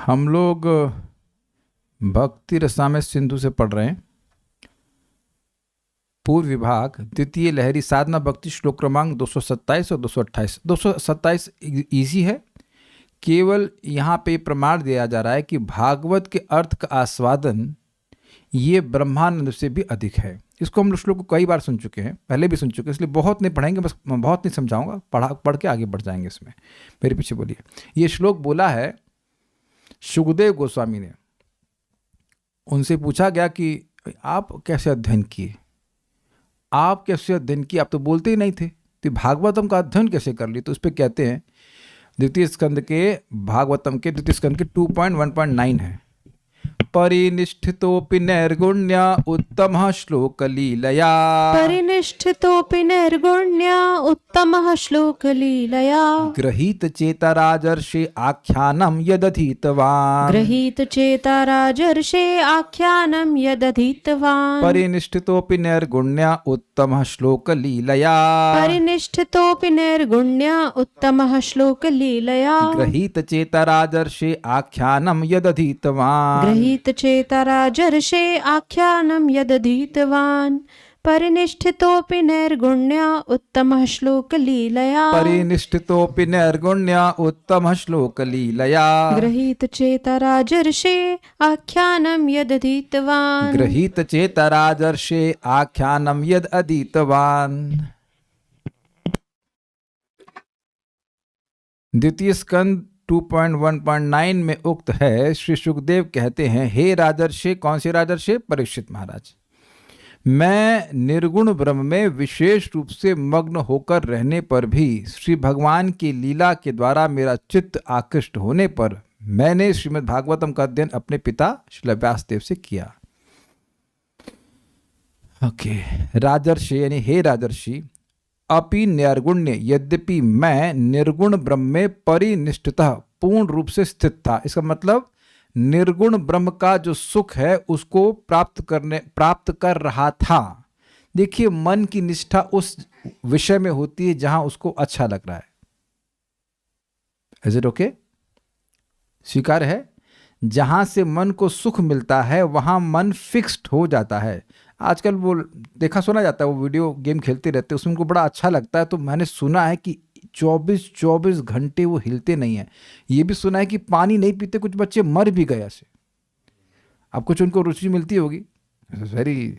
हम लोग भक्ति रसामृत सिंधु से पढ़ रहे हैं। पूर्व विभाग द्वितीय लहरी साधना भक्ति श्लोक क्रमांक 227 और 228। 227 इजी है, केवल यहाँ पे प्रमाण दिया जा रहा है कि भागवत के अर्थ का आस्वादन ये ब्रह्मानंद से भी अधिक है। इसको हम लोग श्लोक को कई बार सुन चुके हैं, पहले भी सुन चुके हैं, इसलिए बहुत नहीं पढ़ेंगे, बस बहुत नहीं समझाऊंगा, पढ़ के आगे बढ़ जाएंगे इसमें। मेरे पीछे बोलिए। ये श्लोक बोला है शुकदेव गोस्वामी ने। उनसे पूछा गया कि आप कैसे अध्ययन किए, आप कैसे अध्ययन किए, आप तो बोलते ही नहीं थे, तो भागवतम का अध्ययन कैसे कर ली? तो उस पर कहते हैं द्वितीय स्कंद के भागवतम के द्वितीय स्कंद के 2.1.9 है। परिनिष्ठितोऽपि नैर्गुण्य उत्तमः श्लोकलीलया। परिनिष्ठितोऽपि नैर्गुण्य उत्तमः श्लोकलीलया। गृहीतचेता राजर्षि आख्यानं यदधीतवान्। गृहीतचेता राजर्षे आख्यानं यदधीतवान्। परिनिष्ठितोऽपि नैर्गुण्य उत्तमः श्लोकलीलया। परिनिष्ठितोऽपि नैर्गुण्य उत्तमः श्लोकलीलया। गृहीतचेता राजर्षि आख्यानं यदधीतवान्। गृहीतचेता राजर्षे आख्यानं यदधीतवान्। परिनिष्ठितोऽपि नैर्गुण्य उत्तमः श्लोकलीलया। परिनिष्ठितोऽपि नैर्गुण्य उत्तमः श्लोकलीलया। गृहीतचेता राजर्षे आख्यानं यदधीतवान्। गृहीतचेता राजर्षे आख्यानं यद अधीतवान्। द्वितीय स्कंद 2.1.9 में उक्त है। श्री सुखदेव कहते हैं, हे राजर्षि, कौन से राजर्षि? परीक्षित महाराज, मैं निर्गुण ब्रह्म में विशेष रूप से मग्न होकर रहने पर भी श्री भगवान की लीला के द्वारा मेरा चित्त आकृष्ट होने पर मैंने श्रीमद् भागवतम का अध्ययन अपने पिता श्री व्यासदेव से किया। ओके, राजर्षि यानी हे राजर्षि, अपि निर्गुण्य, यद्यपि मैं निर्गुण ब्रह्म में परिनिष्ठतः पूर्ण रूप से स्थित था। इसका मतलब निर्गुण ब्रह्म का जो सुख है उसको प्राप्त कर रहा था। देखिए, मन की निष्ठा उस विषय में होती है जहां उसको अच्छा लग रहा है। Is it okay? स्वीकार है? जहां से मन को सुख मिलता है वहां मन फिक्स्ड हो जाता है। आजकल वो देखा सुना जाता है, वो वीडियो गेम खेलते रहते हैं, उसमें उनको बड़ा अच्छा लगता है। तो मैंने सुना है कि 24 घंटे वो हिलते नहीं है। ये भी सुना है कि पानी नहीं पीते कुछ बच्चे मर भी गए ऐसे। अब कुछ उनको रुचि मिलती होगी, वेरी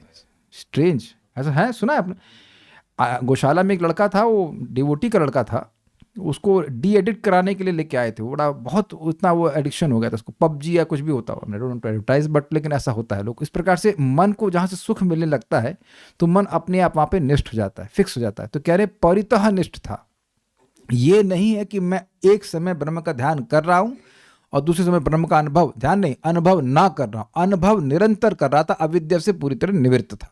स्ट्रेंज, ऐसा है, सुना है आपने? गौशाला में एक लड़का था, वो डिवोटी का लड़का था, उसको डी एडिट कराने के लिए लेके आए थे। वो बड़ा बहुत उतना वो एडिक्शन हो गया था उसको, पबजी या कुछ भी होता हो, डोंट एडवर्टाइज, बट लेकिन ऐसा होता है। लोग इस प्रकार से मन को जहाँ से सुख मिलने लगता है तो मन अपने आप वहाँ पे निष्ठ हो जाता है, फिक्स हो जाता है। तो कह रहे परितः निष्ठ था। ये नहीं है कि मैं एक समय ब्रह्म का ध्यान कर रहा हूँ और दूसरे समय ब्रह्म का अनुभव, ध्यान नहीं, अनुभव ना कर रहा हूँ, अनुभव निरंतर कर रहा था, अविद्या से पूरी तरह निवृत्त था,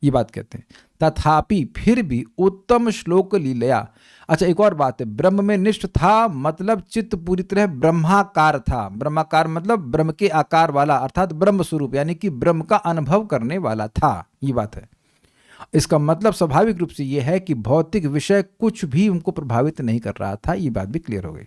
ये बात कहते हैं। तथापि फिर भी उत्तम श्लोक लीलया। अच्छा, एक और बात है, ब्रह्म में निष्ठ था मतलब चित्त पूरी तरह ब्रह्माकार था। ब्रह्माकार मतलब ब्रह्म के आकार वाला, अर्थात ब्रह्म स्वरूप, यानी कि ब्रह्म का अनुभव करने वाला था, ये बात है। इसका मतलब स्वाभाविक रूप से यह है कि भौतिक विषय कुछ भी उनको प्रभावित नहीं कर रहा था। ये बात भी क्लियर हो गई।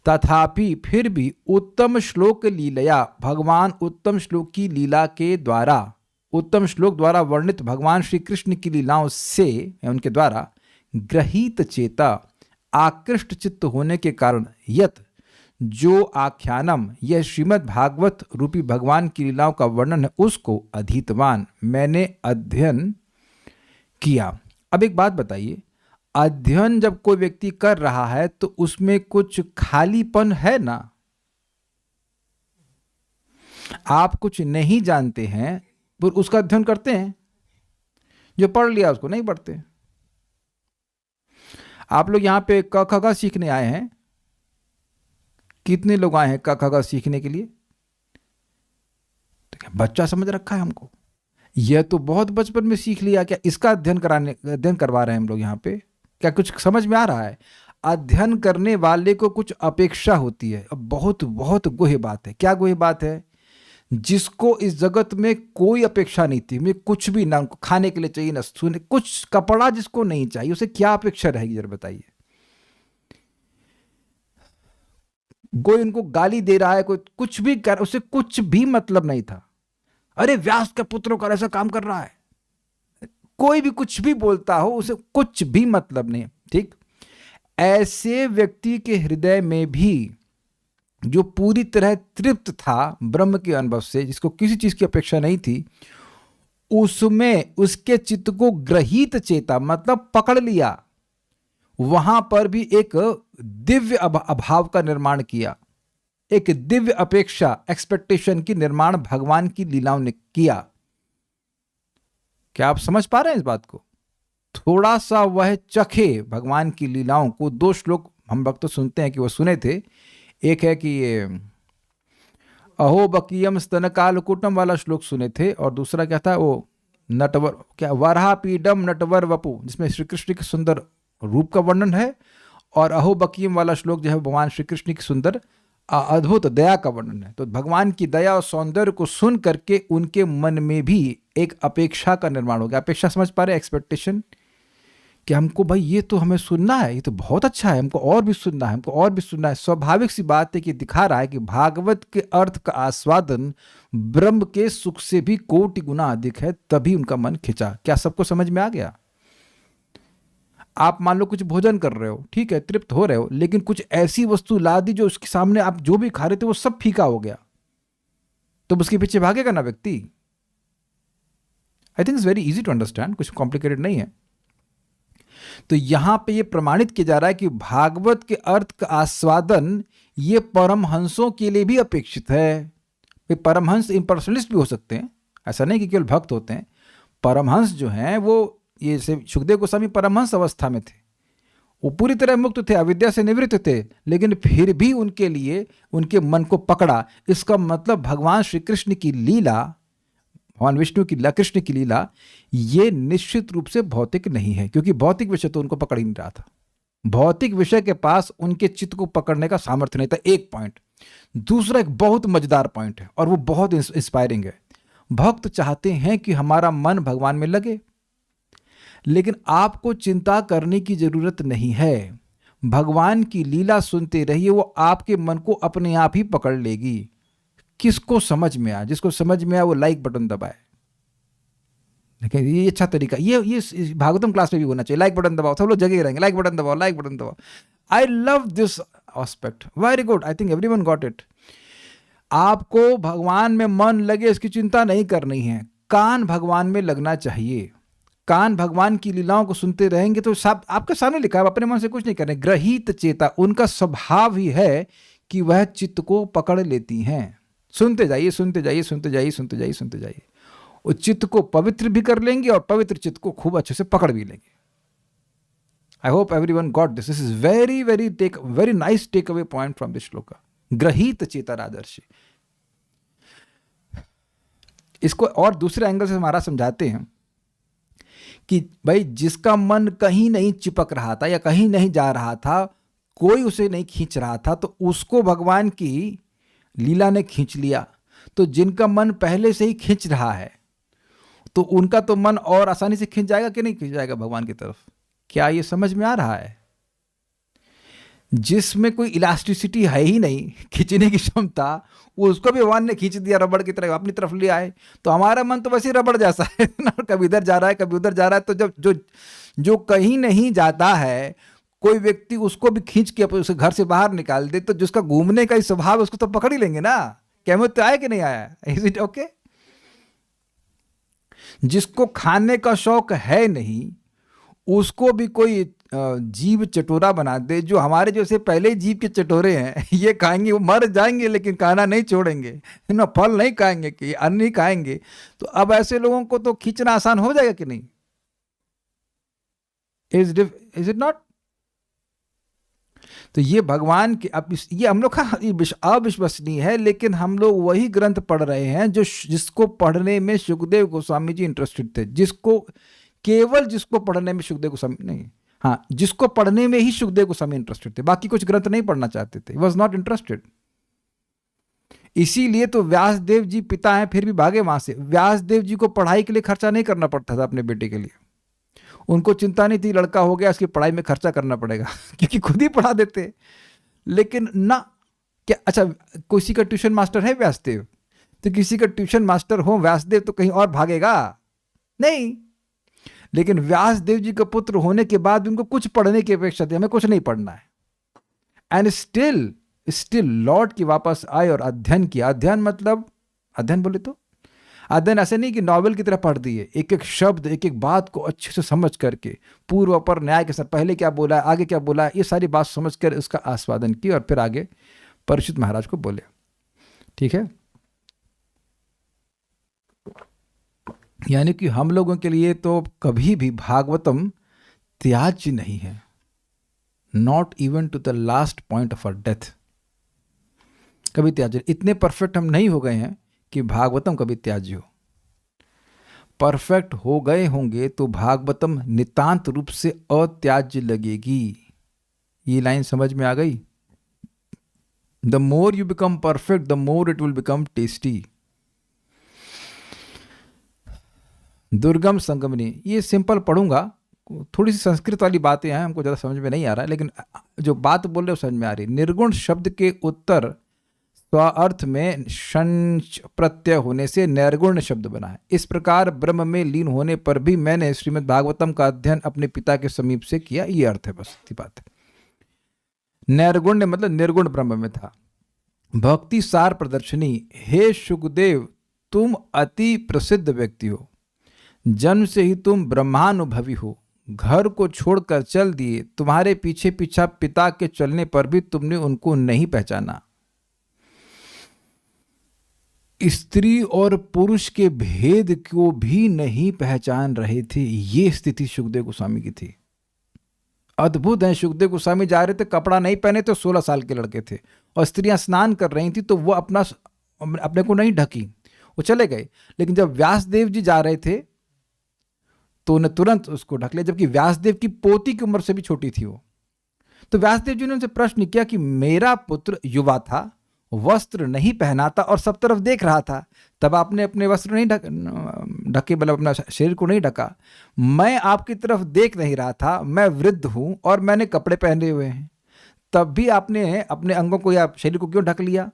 तथापि फिर भी उत्तम श्लोक लीलया, भगवान उत्तम श्लोक की लीला के द्वारा, उत्तम श्लोक द्वारा वर्णित भगवान श्री कृष्ण की लीलाओं से, उनके द्वारा ग्रहीत चेता, आकृष्ट चित्त होने के कारण, यत जो आख्यानम, यह श्रीमद् भागवत रूपी भगवान की लीलाओं का वर्णन है, उसको अधीतवान, मैंने अध्ययन किया। अब एक बात बताइए, अध्ययन जब कोई व्यक्ति कर रहा है तो उसमें कुछ खालीपन है ना? आप कुछ नहीं जानते हैं पर उसका अध्ययन करते हैं, जो पढ़ लिया उसको नहीं पढ़ते। आप लोग यहाँ पे क ख ग सीखने आए हैं, कितने लोग आए हैं क ख ग सीखने के लिए? तो क्या बच्चा समझ रखा है हमको? यह तो बहुत बचपन में सीख लिया, क्या इसका अध्ययन करवा रहे हैं हम लोग यहाँ पे? क्या कुछ समझ में आ रहा है? अध्ययन करने वाले को कुछ अपेक्षा होती है। अब बहुत बहुत गुह्य बात है। क्या गुह्य बात है? जिसको इस जगत में कोई अपेक्षा नहीं थी, मुझे कुछ भी ना खाने के लिए चाहिए, ना सोने, कुछ कपड़ा जिसको नहीं चाहिए, उसे क्या अपेक्षा रहेगी जरा बताइए? कोई उनको गाली दे रहा है, कोई कुछ भी कर, उसे कुछ भी मतलब नहीं था। अरे व्यास के पुत्रों का ऐसा काम कर रहा है, कोई भी कुछ भी बोलता हो, उसे कुछ भी मतलब नहीं। ठीक, ऐसे व्यक्ति के हृदय में भी जो पूरी तरह तृप्त था ब्रह्म के अनुभव से, जिसको किसी चीज की अपेक्षा नहीं थी, उसमें उसके चित्त को ग्रहीत चेता मतलब पकड़ लिया, वहां पर भी एक दिव्य अभाव का निर्माण किया, एक दिव्य अपेक्षा एक्सपेक्टेशन की निर्माण भगवान की लीलाओं ने किया। क्या आप समझ पा रहे हैं इस बात को? थोड़ा सा वह चखे भगवान की लीलाओं को। 2 श्लोक हम भक्त तो सुनते हैं कि वो सुने थे। एक है कि ये अहो बकीयम स्तन कालकूटम वाला श्लोक सुने थे, और दूसरा क्या था, वो नटवर, क्या वराह पीडम नटवर वपु, जिसमें श्री कृष्ण के सुंदर रूप का वर्णन है, और अहो बकीयम वाला श्लोक जो है भगवान श्री कृष्ण की सुंदर अद्भुत दया का वर्णन है। तो भगवान की दया और सौंदर्य को सुन करके उनके मन में भी एक अपेक्षा का निर्माण हो गया। अपेक्षा समझ पा रहे, एक्सपेक्टेशन, कि हमको भाई ये तो हमें सुनना है, ये तो बहुत अच्छा है, हमको और भी सुनना है, हमको और भी सुनना है। स्वाभाविक सी बात है कि दिखा रहा है कि भागवत के अर्थ का आस्वादन ब्रह्म के सुख से भी कोटि गुना अधिक है, तभी उनका मन खिंचा। क्या सबको समझ में आ गया? आप मान लो कुछ भोजन कर रहे हो, ठीक है, तृप्त हो रहे हो, लेकिन कुछ ऐसी वस्तु ला दी जो उसके सामने आप जो भी खा रहे थे वो सब फीका हो गया, तो उसके पीछे भागेगा ना व्यक्ति। I think it's very easy to understand, कुछ कॉम्प्लिकेटेड नहीं है। तो यहां पे ये प्रमाणित किया जा रहा है कि भागवत के अर्थ का आस्वादन ये परमहंसों के लिए भी अपेक्षित है। परमहंस इम्पर्सनलिस्ट भी हो सकते हैं, ऐसा नहीं कि केवल भक्त होते हैं। परमहंस जो हैं वो, ये से सुखदेव गोस्वामी परमहंस अवस्था में थे, वो पूरी तरह मुक्त थे, अविद्या से निवृत्त थे, लेकिन फिर भी उनके लिए उनके मन को पकड़ा। इसका मतलब भगवान श्री कृष्ण की लीला, भगवान विष्णु की लीला, कृष्ण की लीला, ये निश्चित रूप से भौतिक नहीं है, क्योंकि भौतिक विषय तो उनको पकड़ ही नहीं रहा था। भौतिक विषय के पास उनके चित्त को पकड़ने का सामर्थ्य नहीं था, एक पॉइंट। दूसरा एक बहुत मजेदार पॉइंट है, और वो बहुत इंस्पायरिंग है। भक्त चाहते हैं कि हमारा मन भगवान में लगे, लेकिन आपको चिंता करने की जरूरत नहीं है। भगवान की लीला सुनते रहिए, वो आपके मन को अपने आप ही पकड़ लेगी। किसको समझ में आए, जिसको समझ में आए वो लाइक बटन दबाए। देखिए ये अच्छा तरीका, ये भागवतम क्लास में भी होना चाहिए। लाइक बटन दबाओ, सब लोग जगह रहेंगे, लाइक बटन दबाओ, लाइक बटन दबाओ। I love this aspect, very good, I think everyone got it. आपको भगवान में मन लगे, इसकी चिंता नहीं करनी है। कान भगवान में लगना चाहिए। कान भगवान की लीलाओं को सुनते रहेंगे तो सब आपके सामने लिखा है, अपने मन से कुछ नहीं करने। ग्रहीत चेता, उनका स्वभाव ही है कि वह चित्त को पकड़ लेती हैं। सुनते जाइए, सुनते जाइए, सुनते जाइए, सुनते जाइए, सुनते जाइए। वो चित्त को पवित्र भी कर लेंगे और पवित्र चित्त को खूब अच्छे से पकड़ भी लेंगे। I hope everyone got this. This is very nice takeaway point from this shloka. ग्रहीत चेता राजर्षि, इसको और दूसरे एंगल से हमारा समझाते हैं कि भाई जिसका मन कहीं नहीं चिपक रहा था या कहीं नहीं जा रहा था, कोई उसे नहीं खींच रहा था, तो उसको भगवान की लीला ने खींच लिया। तो जिनका मन पहले से ही खींच रहा है, तो उनका तो मन और आसानी से खींच जाएगा कि नहीं खींच जाएगा भगवान की तरफ? क्या ये समझ में आ रहा है? जिसमें कोई इलास्टिसिटी है ही नहीं, खींचने की क्षमता, उसको भी भगवान ने खींच दिया, रबड़ की तरह अपनी तरफ ले आए। तो हमारा मन तो वैसे ही रबड़ जैसा है ना, कभी इधर जा रहा है, कभी उधर जा रहा है। तो जब जो कहीं नहीं जाता है, कोई व्यक्ति उसको भी खींच के उसे घर से बाहर निकाल दे, तो जिसका घूमने का ही स्वभाव है उसको तो पकड़ ही लेंगे ना। कहमत तो आया कि नहीं आया? Is it okay? जिसको खाने का शौक है नहीं, उसको भी कोई जीव चटोरा बना दे, जो हमारे जैसे पहले जीव के चटोरे हैं, ये खाएंगे, वो मर जाएंगे लेकिन खाना नहीं छोड़ेंगे ना, फल नहीं खाएंगे कि अन्न नहीं खाएंगे। तो अब ऐसे लोगों को तो खींचना आसान हो जाएगा कि नहीं? Is it not? तो ये भगवान के, अब ये हम लोग का अविश्वसनीय है, लेकिन हम लोग वही ग्रंथ पढ़ रहे हैं जिसको पढ़ने में सुखदेव गोस्वामी जी इंटरेस्टेड थे। जिसको पढ़ने में सुखदेव गोस्वामी नहीं, हाँ, जिसको पढ़ने में ही सुखदेव गोस्वामी इंटरेस्टेड थे, बाकी कुछ ग्रंथ नहीं पढ़ना चाहते थे। Was not interested. इसीलिए तो व्यासदेव जी पिता हैं, फिर भी भागे वहां से। व्यासदेव जी को पढ़ाई के लिए खर्चा नहीं करना पड़ता था अपने बेटे के लिए। उनको चिंता नहीं थी लड़का हो गया, इसकी पढ़ाई में खर्चा करना पड़ेगा क्योंकि खुद ही पढ़ा देते। लेकिन ना, क्या अच्छा किसी का ट्यूशन मास्टर है व्यासदेव, तो किसी का ट्यूशन मास्टर हो व्यासदेव तो कहीं और भागेगा नहीं। लेकिन व्यासदेव जी का पुत्र होने के बाद उनको कुछ पढ़ने की अपेक्षा थी, हमें कुछ नहीं पढ़ना है। एंड स्टिल लौट के वापस आए और अध्ययन किया। अध्ययन मतलब अध्ययन बोले तो अध्ययन ऐसे नहीं कि नॉवेल की तरह पढ़ दिए, एक एक शब्द एक एक बात को अच्छे से समझ करके पूर्व पर न्याय के साथ पहले क्या बोला आगे क्या बोला ये सारी बात समझ कर उसका आस्वादन किया और फिर आगे परीक्षित महाराज को बोले। ठीक है, यानी कि हम लोगों के लिए तो कभी भी भागवतम त्याज्य नहीं है, not even to the last point of our death, कभी त्याज्य। इतने परफेक्ट हम नहीं हो गए हैं कि भागवतम कभी त्याज्य हो। परफेक्ट हो गए होंगे तो भागवतम नितांत रूप से अत्याज्य लगेगी। ये लाइन समझ में आ गई? The more you become perfect the more it will become tasty. दुर्गम संगमनी, ये सिंपल पढ़ूंगा, थोड़ी सी संस्कृत वाली बातें हैं, हमको ज़्यादा समझ में नहीं आ रहा है, लेकिन जो बात बोल रहे हो समझ में आ रही। निर्गुण शब्द के उत्तर स्वार्थ में शंच प्रत्यय होने से निर्गुण शब्द बना है। इस प्रकार ब्रह्म में लीन होने पर भी मैंने श्रीमद् भागवतम का अध्ययन अपने पिता के समीप से किया, ये अर्थ है, बस इतनी बात है। निर्गुण मतलब निर्गुण ब्रह्म में था। भक्ति सार प्रदर्शनी, हे शुकदेव तुम अति प्रसिद्ध व्यक्ति हो, जन्म से ही तुम ब्रह्मानुभवी हो, घर को छोड़कर चल दिए, तुम्हारे पीछे पीछा पिता के चलने पर भी तुमने उनको नहीं पहचाना। स्त्री और पुरुष के भेद को भी नहीं पहचान रहे थे। ये स्थिति सुखदेव गोस्वामी की थी। अद्भुत है, सुखदेव गोस्वामी जा रहे थे, कपड़ा नहीं पहने तो 16 साल के लड़के थे, और स्त्रियां स्नान कर रही थी तो वो अपने को नहीं ढकी, वो चले गए। लेकिन जब व्यासदेव जी जा रहे थे तो उन्हें तुरंत उसको ढक लिया, जबकि व्यासदेव की पोती की उम्र से भी छोटी थी वो। तो व्यासदेव जी ने उनसे प्रश्न किया कि मेरा पुत्र युवा था, वस्त्र नहीं पहना था और सब तरफ देख रहा था, तब आपने अपने वस्त्र नहीं ढके, मतलब अपना शरीर को नहीं ढका। मैं आपकी तरफ देख नहीं रहा था, मैं वृद्ध हूं और मैंने कपड़े पहने हुए हैं, तब भी आपने अपने अंगों को या शरीर को क्यों ढक लिया?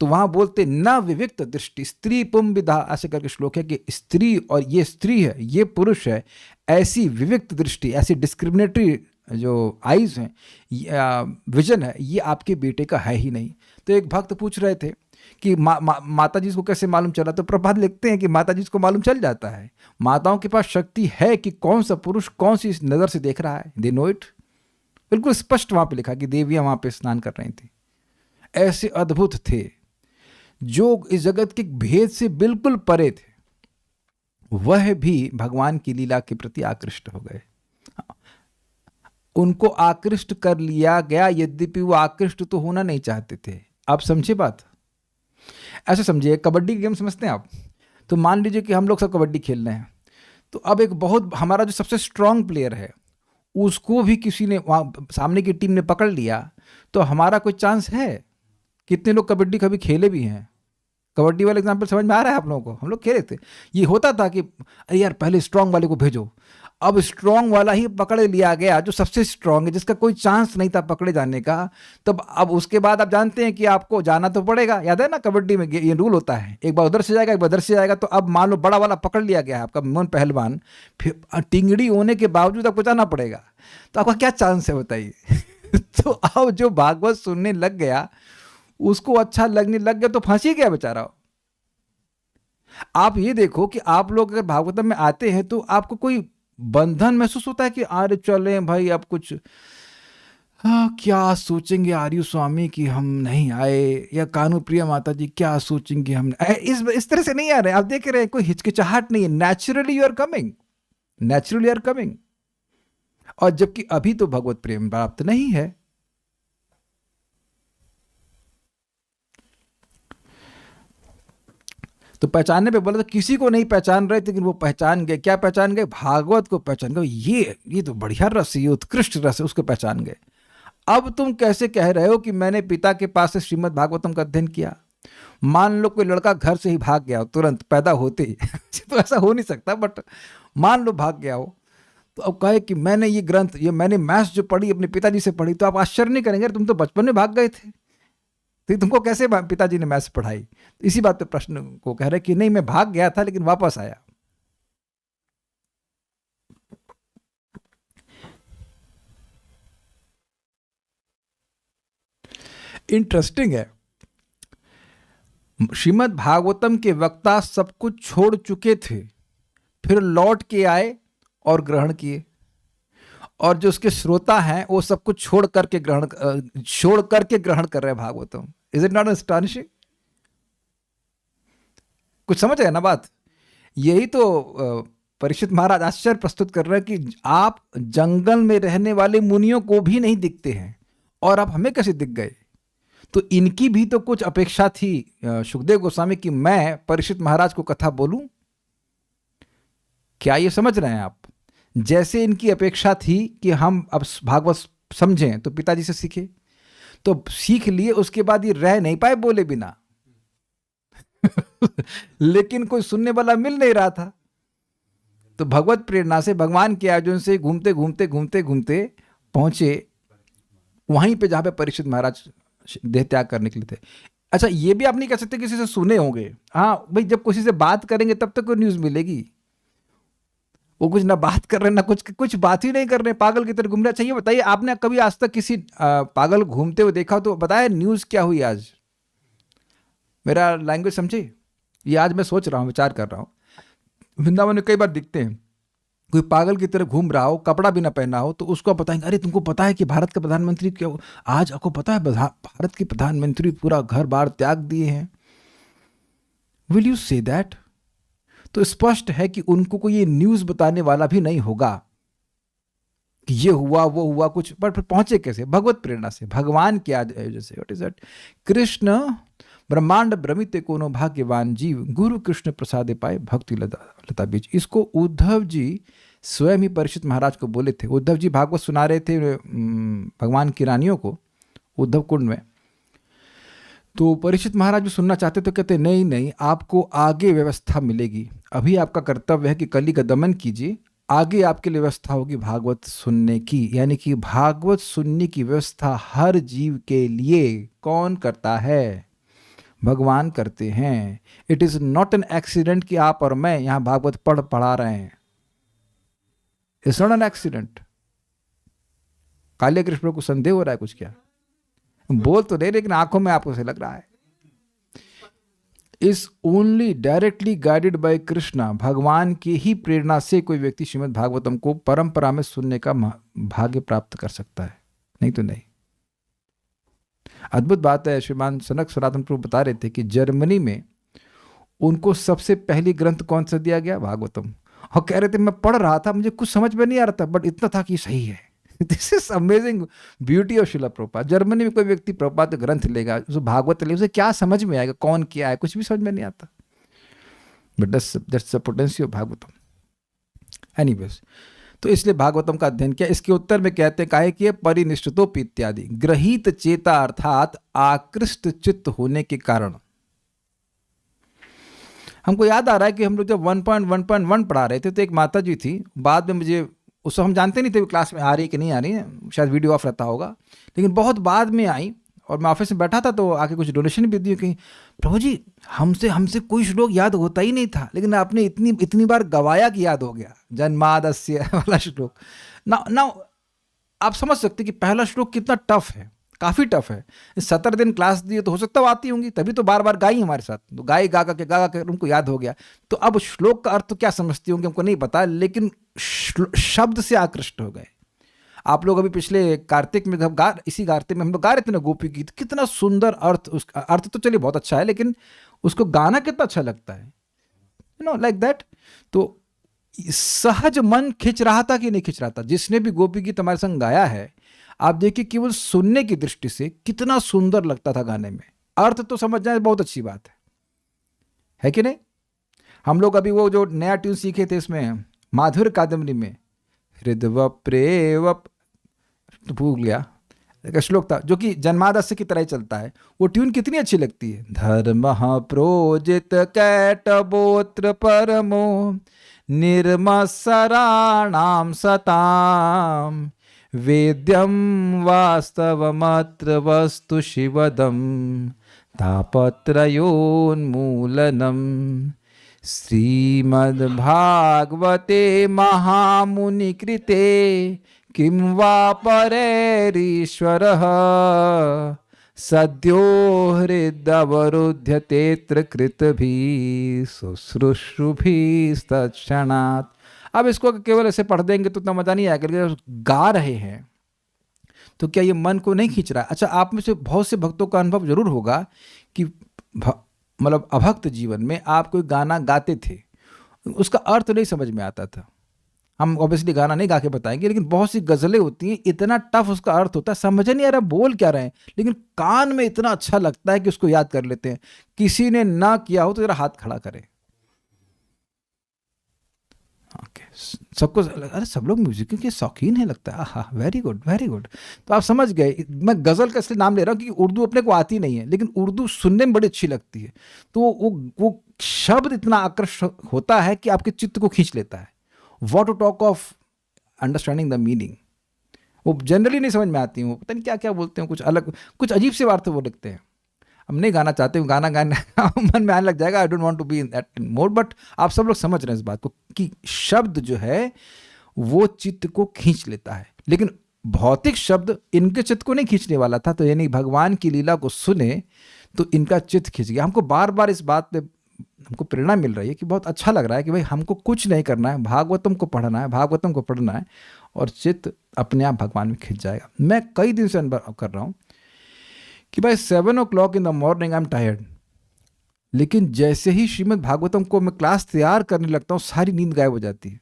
तो वहां बोलते न विविक्त दृष्टि स्त्री पुम विधा, ऐसे करके श्लोक है कि स्त्री और ये स्त्री है ये पुरुष है, ऐसी विविक्त दृष्टि, ऐसी डिस्क्रिमिनेटरी जो आईज हैं, विजन है, ये आपके बेटे का है ही नहीं। तो एक भक्त पूछ रहे थे कि माता जी को कैसे मालूम चला? तो प्रभात लिखते हैं कि माता जी को मालूम चल जाता है। माताओं के पास शक्ति है कि कौन सा पुरुष कौन सी नज़र से देख रहा है, दे नो इट। बिल्कुल स्पष्ट वहां पे लिखा कि देवियां वहां पे स्नान कर रही थी। ऐसे अद्भुत थे जो इस जगत के भेद से बिल्कुल परे थे, वह भी भगवान की लीला के प्रति आकृष्ट हो गए। उनको आकृष्ट कर लिया गया, यद्यपि वो आकृष्ट तो होना नहीं चाहते थे। आप समझे बात? ऐसे समझिए, कबड्डी की गेम समझते हैं आप? तो मान लीजिए कि हम लोग सब कबड्डी खेल रहे हैं, तो अब एक बहुत हमारा जो सबसे स्ट्रांग प्लेयर है उसको भी किसी ने वहाँ सामने की टीम ने पकड़ लिया, तो हमारा कोई चांस है? कितने लोग कबड्डी कभी खेले भी हैं? कबड्डी वाला एग्जाम्पल समझ में आ रहा है आप लोगों को? हम लोग खेले थे। ये होता था कि अरे यार पहले स्ट्रांग वाले को भेजो, अब स्ट्रांग वाला ही पकड़ लिया गया जो सबसे स्ट्रांग है, जिसका कोई चांस नहीं था पकड़े जाने का। तब अब उसके बाद आप जानते हैं कि आपको जाना तो पड़ेगा। याद है ना, कबड्डी में ये रूल होता है, एक बार उधर से जाएगा एक बार उधर से जाएगा। तो अब मान लो बड़ा वाला पकड़ लिया गया है आपका मन पहलवान, फिर टिंगड़ी होने के बावजूद आपको जाना पड़ेगा, तो आपका क्या चांस है बताइए? तो अब जो भागवत सुनने लग गया उसको अच्छा लगने लग गया तो फंसी गया बेचारा। आप ये देखो कि आप लोग अगर भागवतम में आते हैं तो आपको कोई बंधन महसूस होता है कि अरे चले भाई अब कुछ क्या सोचेंगे आर्य स्वामी कि हम नहीं आए, या कानू प्रिया माता जी क्या सोचेंगे हम इस तरह से नहीं आ रहे। आप देख रहे हैं कोई हिचकिचाहट नहीं है, naturally you are coming, naturally are coming. और जबकि अभी तो भगवत प्रेम प्राप्त नहीं है। तो पहचानने पे बोला तो किसी को नहीं पहचान रहे, लेकिन वो पहचान गए। क्या पहचान गए? भागवत को पहचान गए। ये तो बढ़िया रस है, ये उत्कृष्ट रस है, उसको पहचान गए। अब तुम कैसे कह रहे हो कि मैंने पिता के पास से श्रीमद् भागवतम का अध्ययन किया? मान लो कोई लड़का घर से ही भाग गया हो तुरंत पैदा होते ही तो ऐसा हो नहीं सकता, बट मान लो भाग गया हो, तो अब कहे कि मैंने ये ग्रंथ, ये मैंने मैथ्स जो पढ़ी अपने पिताजी से पढ़ी, तो आप आश्चर्य नहीं करेंगे तुम तो बचपन में भाग गए थे। तो तुमको कैसे पिताजी ने मैथ्स पढ़ाई? इसी बात पे प्रश्न को कह रहे कि नहीं, मैं भाग गया था लेकिन वापस आया। इंटरेस्टिंग है, श्रीमद् भागवतम के वक्ता सब कुछ छोड़ चुके थे, फिर लौट के आए और ग्रहण किए, और जो उसके श्रोता हैं वो सब कुछ छोड़ करके ग्रहण कर रहे हैं Bhagavatam. Is it not astonishing? कुछ समझ आया ना बात? यही तो परीक्षित महाराज आश्चर्य प्रस्तुत कर रहे हैं कि आप जंगल में रहने वाले मुनियों को भी नहीं दिखते हैं और आप हमें कैसे दिख गए? तो इनकी भी तो कुछ अपेक्षा थी सुखदेव गोस्वामी की, मैं परीक्षित महाराज को कथा बोलूं। क्या ये समझ रहे हैं आप? जैसे इनकी अपेक्षा थी कि हम अब भागवत समझें तो पिताजी से सीखे, तो सीख लिए, उसके बाद ये रह नहीं पाए बोले बिना लेकिन कोई सुनने वाला मिल नहीं रहा था, तो भगवत प्रेरणा से भगवान के अर्जुन से घूमते घूमते घूमते घूमते पहुंचे वहीं पे जहां पे परीक्षित महाराज देह त्याग करने के लिए थे। अच्छा, ये भी आप नहीं कह सकते किसी से सुने होंगे। हाँ भाई, जब किसी से बात करेंगे तब तक कोई न्यूज़ मिलेगी। वो कुछ ना बात कर रहे ना कुछ बात ही नहीं कर रहे, पागल की तरह घूम रहे। अच्छा ये बताइए, आपने कभी आज तक किसी पागल घूमते हुए देखा तो बताया न्यूज़ क्या हुई आज? मेरा लैंग्वेज समझे? ये आज मैं सोच रहा हूँ, विचार कर रहा हूँ, वृंदावन में कई बार दिखते हैं कोई पागल की तरह घूम रहा हो, कपड़ा भी ना पहना हो, तो उसको बताएंगे अरे तुमको पता है कि भारत के प्रधानमंत्री क्या, आज आपको पता है भारत के प्रधानमंत्री पूरा घर बार त्याग दिए हैं। Will you say that? तो स्पष्ट है कि उनको कोई ये न्यूज़ बताने वाला भी नहीं होगा कि ये हुआ वो हुआ कुछ, पर फिर पहुंचे कैसे? भगवत प्रेरणा से, भगवान के आयोजन से। What is that? कृष्ण ब्रह्मांड भ्रमिते कोनो भाग्यवान जीव, गुरु कृष्ण प्रसादे पाए भक्ति लता बीज। इसको उद्धव जी स्वयं ही परीक्षित महाराज को बोले थे। उद्धव जी भागवत सुना रहे थे भगवान की रानियों को उद्धव कुंड में, तो परीक्षित महाराज भी सुनना चाहते तो कहते नहीं नहीं, आपको आगे व्यवस्था मिलेगी, अभी आपका कर्तव्य है कि कली का दमन कीजिए, आगे आपके लिए व्यवस्था होगी भागवत सुनने की। यानी कि भागवत सुनने की व्यवस्था हर जीव के लिए कौन करता है? भगवान करते हैं। It is not an accident कि आप और मैं यहां भागवत पढ़ा रहे हैं। It's not an accident. काले कृष्ण को संदेह हो रहा है कुछ? क्या बोल तो नहीं, लेकिन आंखों में आपको से लग रहा है। Is only directly guided by Krishna. भगवान की ही प्रेरणा से कोई व्यक्ति श्रीमद् भागवतम को परंपरा में सुनने का भाग्य प्राप्त कर सकता है, नहीं तो नहीं। अद्भुत बात है, श्रीमान सनक सनातन प्रभु बता रहे थे कि जर्मनी में उनको सबसे पहली ग्रंथ कौन सा दिया गया? भागवतम। और कह रहे थे मैं पढ़ रहा था, मुझे कुछ समझ में नहीं आ रहा था, बट इतना था कि सही है। This is amazing beauty of Srila Prabhupada. Germany में कोई व्यक्ति प्रभुपाद का ग्रंथ लेगा, उसे भागवत ले, उसे क्या समझ में आएगा? कौन क्या है? कुछ भी समझ में नहीं आता। But that's the potential of Bhagavatam. Anyways, तो इसलिए भागवतम का अध्ययन किया। इसके उत्तर में कहते हैं काहे कि परिनिष्ठितोपि इत्यादि, ग्रहित चेता अर्थात आकृष्ट चित्त होने के कारण। हमको याद आ रहा है कि हम लोग जब 1.1.1 पढ़ा रहे थे तो एक माता जी थी, बाद में मुझे उसको हम जानते नहीं थे क्लास में आ रही कि नहीं आ रही, शायद वीडियो ऑफ रहता होगा, लेकिन बहुत बाद में आई और मैं ऑफिस में बैठा था तो आके कुछ डोनेशन भी दी कि प्रभु जी हमसे कोई श्लोक याद होता ही नहीं था, लेकिन आपने इतनी बार गवाया कि याद हो गया, जन्मादस्य वाला श्लोक। ना आप समझ सकते कि पहला श्लोक कितना टफ है, काफ़ी टफ है। 70 दिन क्लास दिए तो हो सकता है आती होंगी, तभी तो बार बार गाई हमारे साथ, तो गाई गा के उनको याद हो गया। तो अब श्लोक का अर्थ तो क्या समझती होंगे हमको नहीं पता, लेकिन शब्द से आकृष्ट हो गए। आप लोग अभी पिछले कार्तिक में इसी कार्तिक में हम लोग गा रहे थे ना गोपी गीत, कितना सुंदर अर्थ, उसका अर्थ तो चलिए बहुत अच्छा है, लेकिन उसको गाना कितना अच्छा लगता है, लाइक दैट। तो सहज मन खिंच रहा था कि नहीं खिंच रहा था? जिसने भी गोपी गीत हमारे संग गाया है, आप देखिए केवल सुनने की दृष्टि से कितना सुंदर लगता था गाने में। अर्थ तो समझ जाए बहुत अच्छी बात है कि नहीं? हम लोग अभी वो जो नया ट्यून सीखे थे इसमें माधुर कादम्बरी में, हृदव प्रेव तो भूल गया, एक श्लोक था जो कि जन्मादस्य की तरह ही चलता है। वो ट्यून कितनी अच्छी लगती है। धर्म प्रोजित कैटबोत्र परमो निर्मत्सराणाम सताम वेद्यम वास्तवमत्र वस्तु शिवदम तापत्रयोन्मूलनम। श्रीमद्भागवते महामुनिकृते किं वा परैरीश्वरः सद्यो हृदवरुध्यतेऽत्र कृतभिः शुश्रूषुभिस्तत्क्षणात्। अब इसको केवल ऐसे पढ़ देंगे तो उतना मजा नहीं आएगा, लेकिन गा रहे हैं तो क्या ये मन को नहीं खींच रहा है? अच्छा, आप में से बहुत से भक्तों का अनुभव जरूर होगा कि मतलब अभक्त जीवन में आप कोई गाना गाते थे, उसका अर्थ नहीं समझ में आता था। हम ऑब्वियसली गाना नहीं गा के बताएंगे, लेकिन बहुत सी गज़लें होती हैं, इतना टफ उसका अर्थ होता है, समझ नहीं आ रहा बोल क्या रहे हैं, लेकिन कान में इतना अच्छा लगता है कि उसको याद कर लेते हैं। किसी ने ना किया हो तो जरा हाथ खड़ा करे। ओके, सबको, अरे सब लोग म्यूजिक के शौकीन है लगता है। हाँ, वेरी गुड वेरी गुड। तो आप समझ गए, मैं गज़ल का इसलिए नाम ले रहा हूँ क्योंकि उर्दू अपने को आती नहीं है, लेकिन उर्दू सुनने में बड़ी अच्छी लगती है। तो वो शब्द इतना आकर्षक होता है कि आपके चित्त को खींच लेता है। What to talk of understanding the meaning, वो जनरली नहीं समझ में आती हैं, वो पता नहीं क्या क्या बोलते हैं, कुछ अलग कुछ अजीब से वार्ते वो लिखते हैं। हम नहीं गाना चाहते हूँ, गाना गाने मन में आने लग जाएगा, I don't want to be in that mode, but आप सब लोग समझ रहे हैं इस बात को कि शब्द जो है वो चित्त को खींच लेता है। लेकिन भौतिक शब्द इनके चित्त को नहीं खींचने वाला था, तो यानी भगवान की लीला को सुने तो इनका चित्त खींच गया। हमको बार बार इस बात पे हमको प्रेरणा मिल रही है कि बहुत अच्छा लग रहा है कि भाई हमको कुछ नहीं करना है, भागवतम को पढ़ना है, भागवतम को पढ़ना है और चित्त अपने आप भगवान में खिंच जाएगा। मैं कई दिन से अनुभव कर रहा हूँ कि भाई 7 o'clock in the morning I am tired, लेकिन जैसे ही श्रीमद् भागवतम को मैं क्लास तैयार करने लगता हूँ सारी नींद गायब हो जाती है।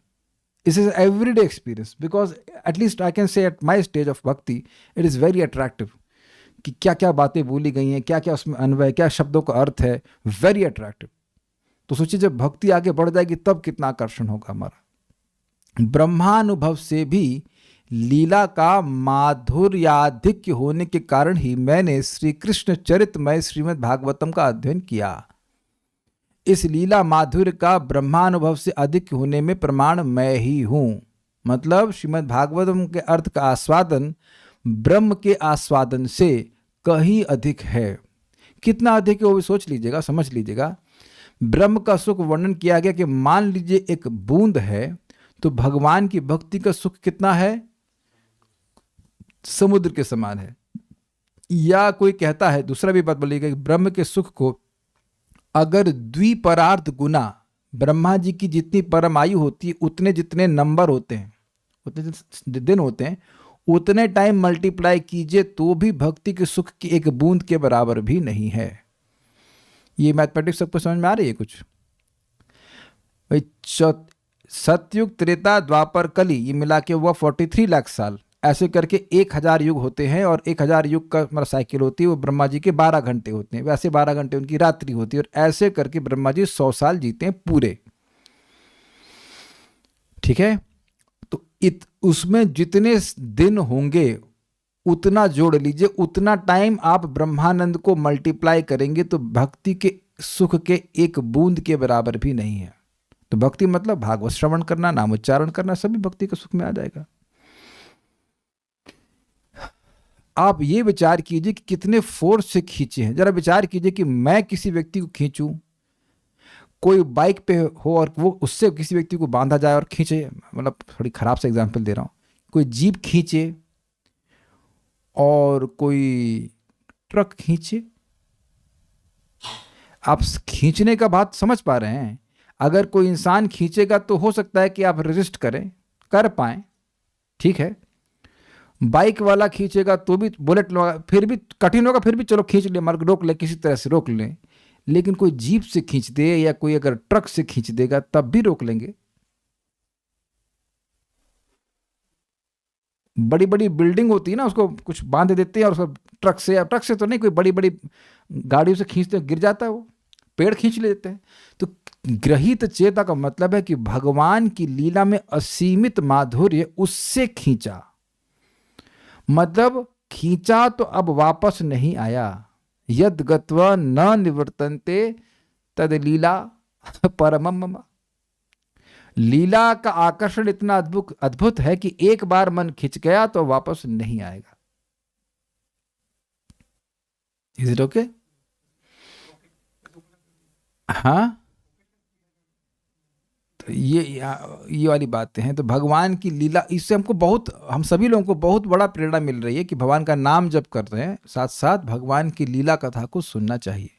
This is everyday experience, because at least I can say at my stage of भक्ति इट इज़ वेरी अट्रैक्टिव कि क्या क्या बातें बोली गई हैं, क्या क्या उसमें अन्वय, क्या शब्दों का अर्थ है, वेरी अट्रैक्टिव। तो सोचिए जब भक्ति आगे बढ़ जाएगी तब कितना आकर्षण होगा हमारा। ब्रह्मानुभव से भी लीला का माधुर्याधिक्य होने के कारण ही मैंने श्री कृष्ण चरितमय श्रीमद् भागवतम का अध्ययन किया। इस लीला माधुर्य का ब्रह्मानुभव से अधिक होने में प्रमाण मैं ही हूं। मतलब श्रीमद् भागवतम के अर्थ का आस्वादन ब्रह्म के आस्वादन से कहीं अधिक है। कितना अधिक है वो भी सोच लीजिएगा, समझ लीजिएगा। ब्रह्म का सुख वर्णन किया गया कि मान लीजिए एक बूंद है, तो भगवान की भक्ति का सुख कितना है? समुद्र के समान है। या कोई कहता है, दूसरा भी बात बोलिएगा कि ब्रह्म के सुख को अगर द्विपरार्ध गुना, ब्रह्मा जी की जितनी परम आयु होती है उतने जितने नंबर होते हैं, उतने दिन होते हैं, उतने टाइम मल्टीप्लाई कीजिए तो भी भक्ति के सुख की एक बूंद के बराबर भी नहीं है। ये मैथमेटिक्स सबको समझ में आ रही है कुछ? भाई सतयुग, त्रेता, द्वापर, कली ये मिला के हुआ 43 लाख साल। ऐसे करके 1000 युग होते हैं और 1000 युग का मतलब साइकिल होती है, वो ब्रह्मा जी के 12 घंटे होते हैं। वैसे 12 घंटे उनकी रात्रि होती है और ऐसे करके ब्रह्मा जी 100 साल जीते हैं पूरे। ठीक है, तो उसमें जितने दिन होंगे उतना जोड़ लीजिए, उतना टाइम आप ब्रह्मानंद को मल्टीप्लाई करेंगे तो भक्ति के सुख के एक बूंद के बराबर भी नहीं है। तो भक्ति मतलब भागवत श्रवण करना, नाम उच्चारण करना, सभी भक्ति के सुख में आ जाएगा। आप ये विचार कीजिए कि कितने फोर्स से खींचे हैं। जरा विचार कीजिए कि मैं किसी व्यक्ति को खींचूं, कोई बाइक पे हो और वो उससे किसी व्यक्ति को बांधा जाए और खींचे, मतलब थोड़ी खराब सा एग्जांपल दे रहा हूं, कोई जीप खींचे और कोई ट्रक खींचे। आप खींचने का बात समझ पा रहे हैं? अगर कोई इंसान खींचेगा तो हो सकता है कि आप रेजिस्ट कर पाए, ठीक है। बाइक वाला खींचेगा तो भी, बुलेट फिर भी कठिन होगा, फिर भी चलो खींच ले, मार्ग रोक ले, किसी तरह से रोक ले। लेकिन कोई जीप से खींच दे या कोई अगर ट्रक से खींच देगा तब भी रोक लेंगे। बड़ी बड़ी बिल्डिंग होती है ना, उसको कुछ बांध देते हैं और उसको ट्रक से तो नहीं, कोई बड़ी बड़ी गाड़ियों से खींचते, गिर जाता है, वो पेड़ खींच लेते हैं। तो ग्रहित चेता का मतलब है कि भगवान की लीला में असीमित माधुर्य उससे खींचा, मतलब खींचा तो अब वापस नहीं आया। यद गत्वा न निवर्तन्ते तद लीला परमम। लीला का आकर्षण इतना अद्भुत है कि एक बार मन खिंच गया तो वापस नहीं आएगा। Is it okay? हाँ, तो ये वाली बातें हैं। तो भगवान की लीला, इससे हमको बहुत, हम सभी लोगों को बहुत बड़ा प्रेरणा मिल रही है कि भगवान का नाम जप कर रहे हैं, साथ साथ भगवान की लीला कथा को सुनना चाहिए।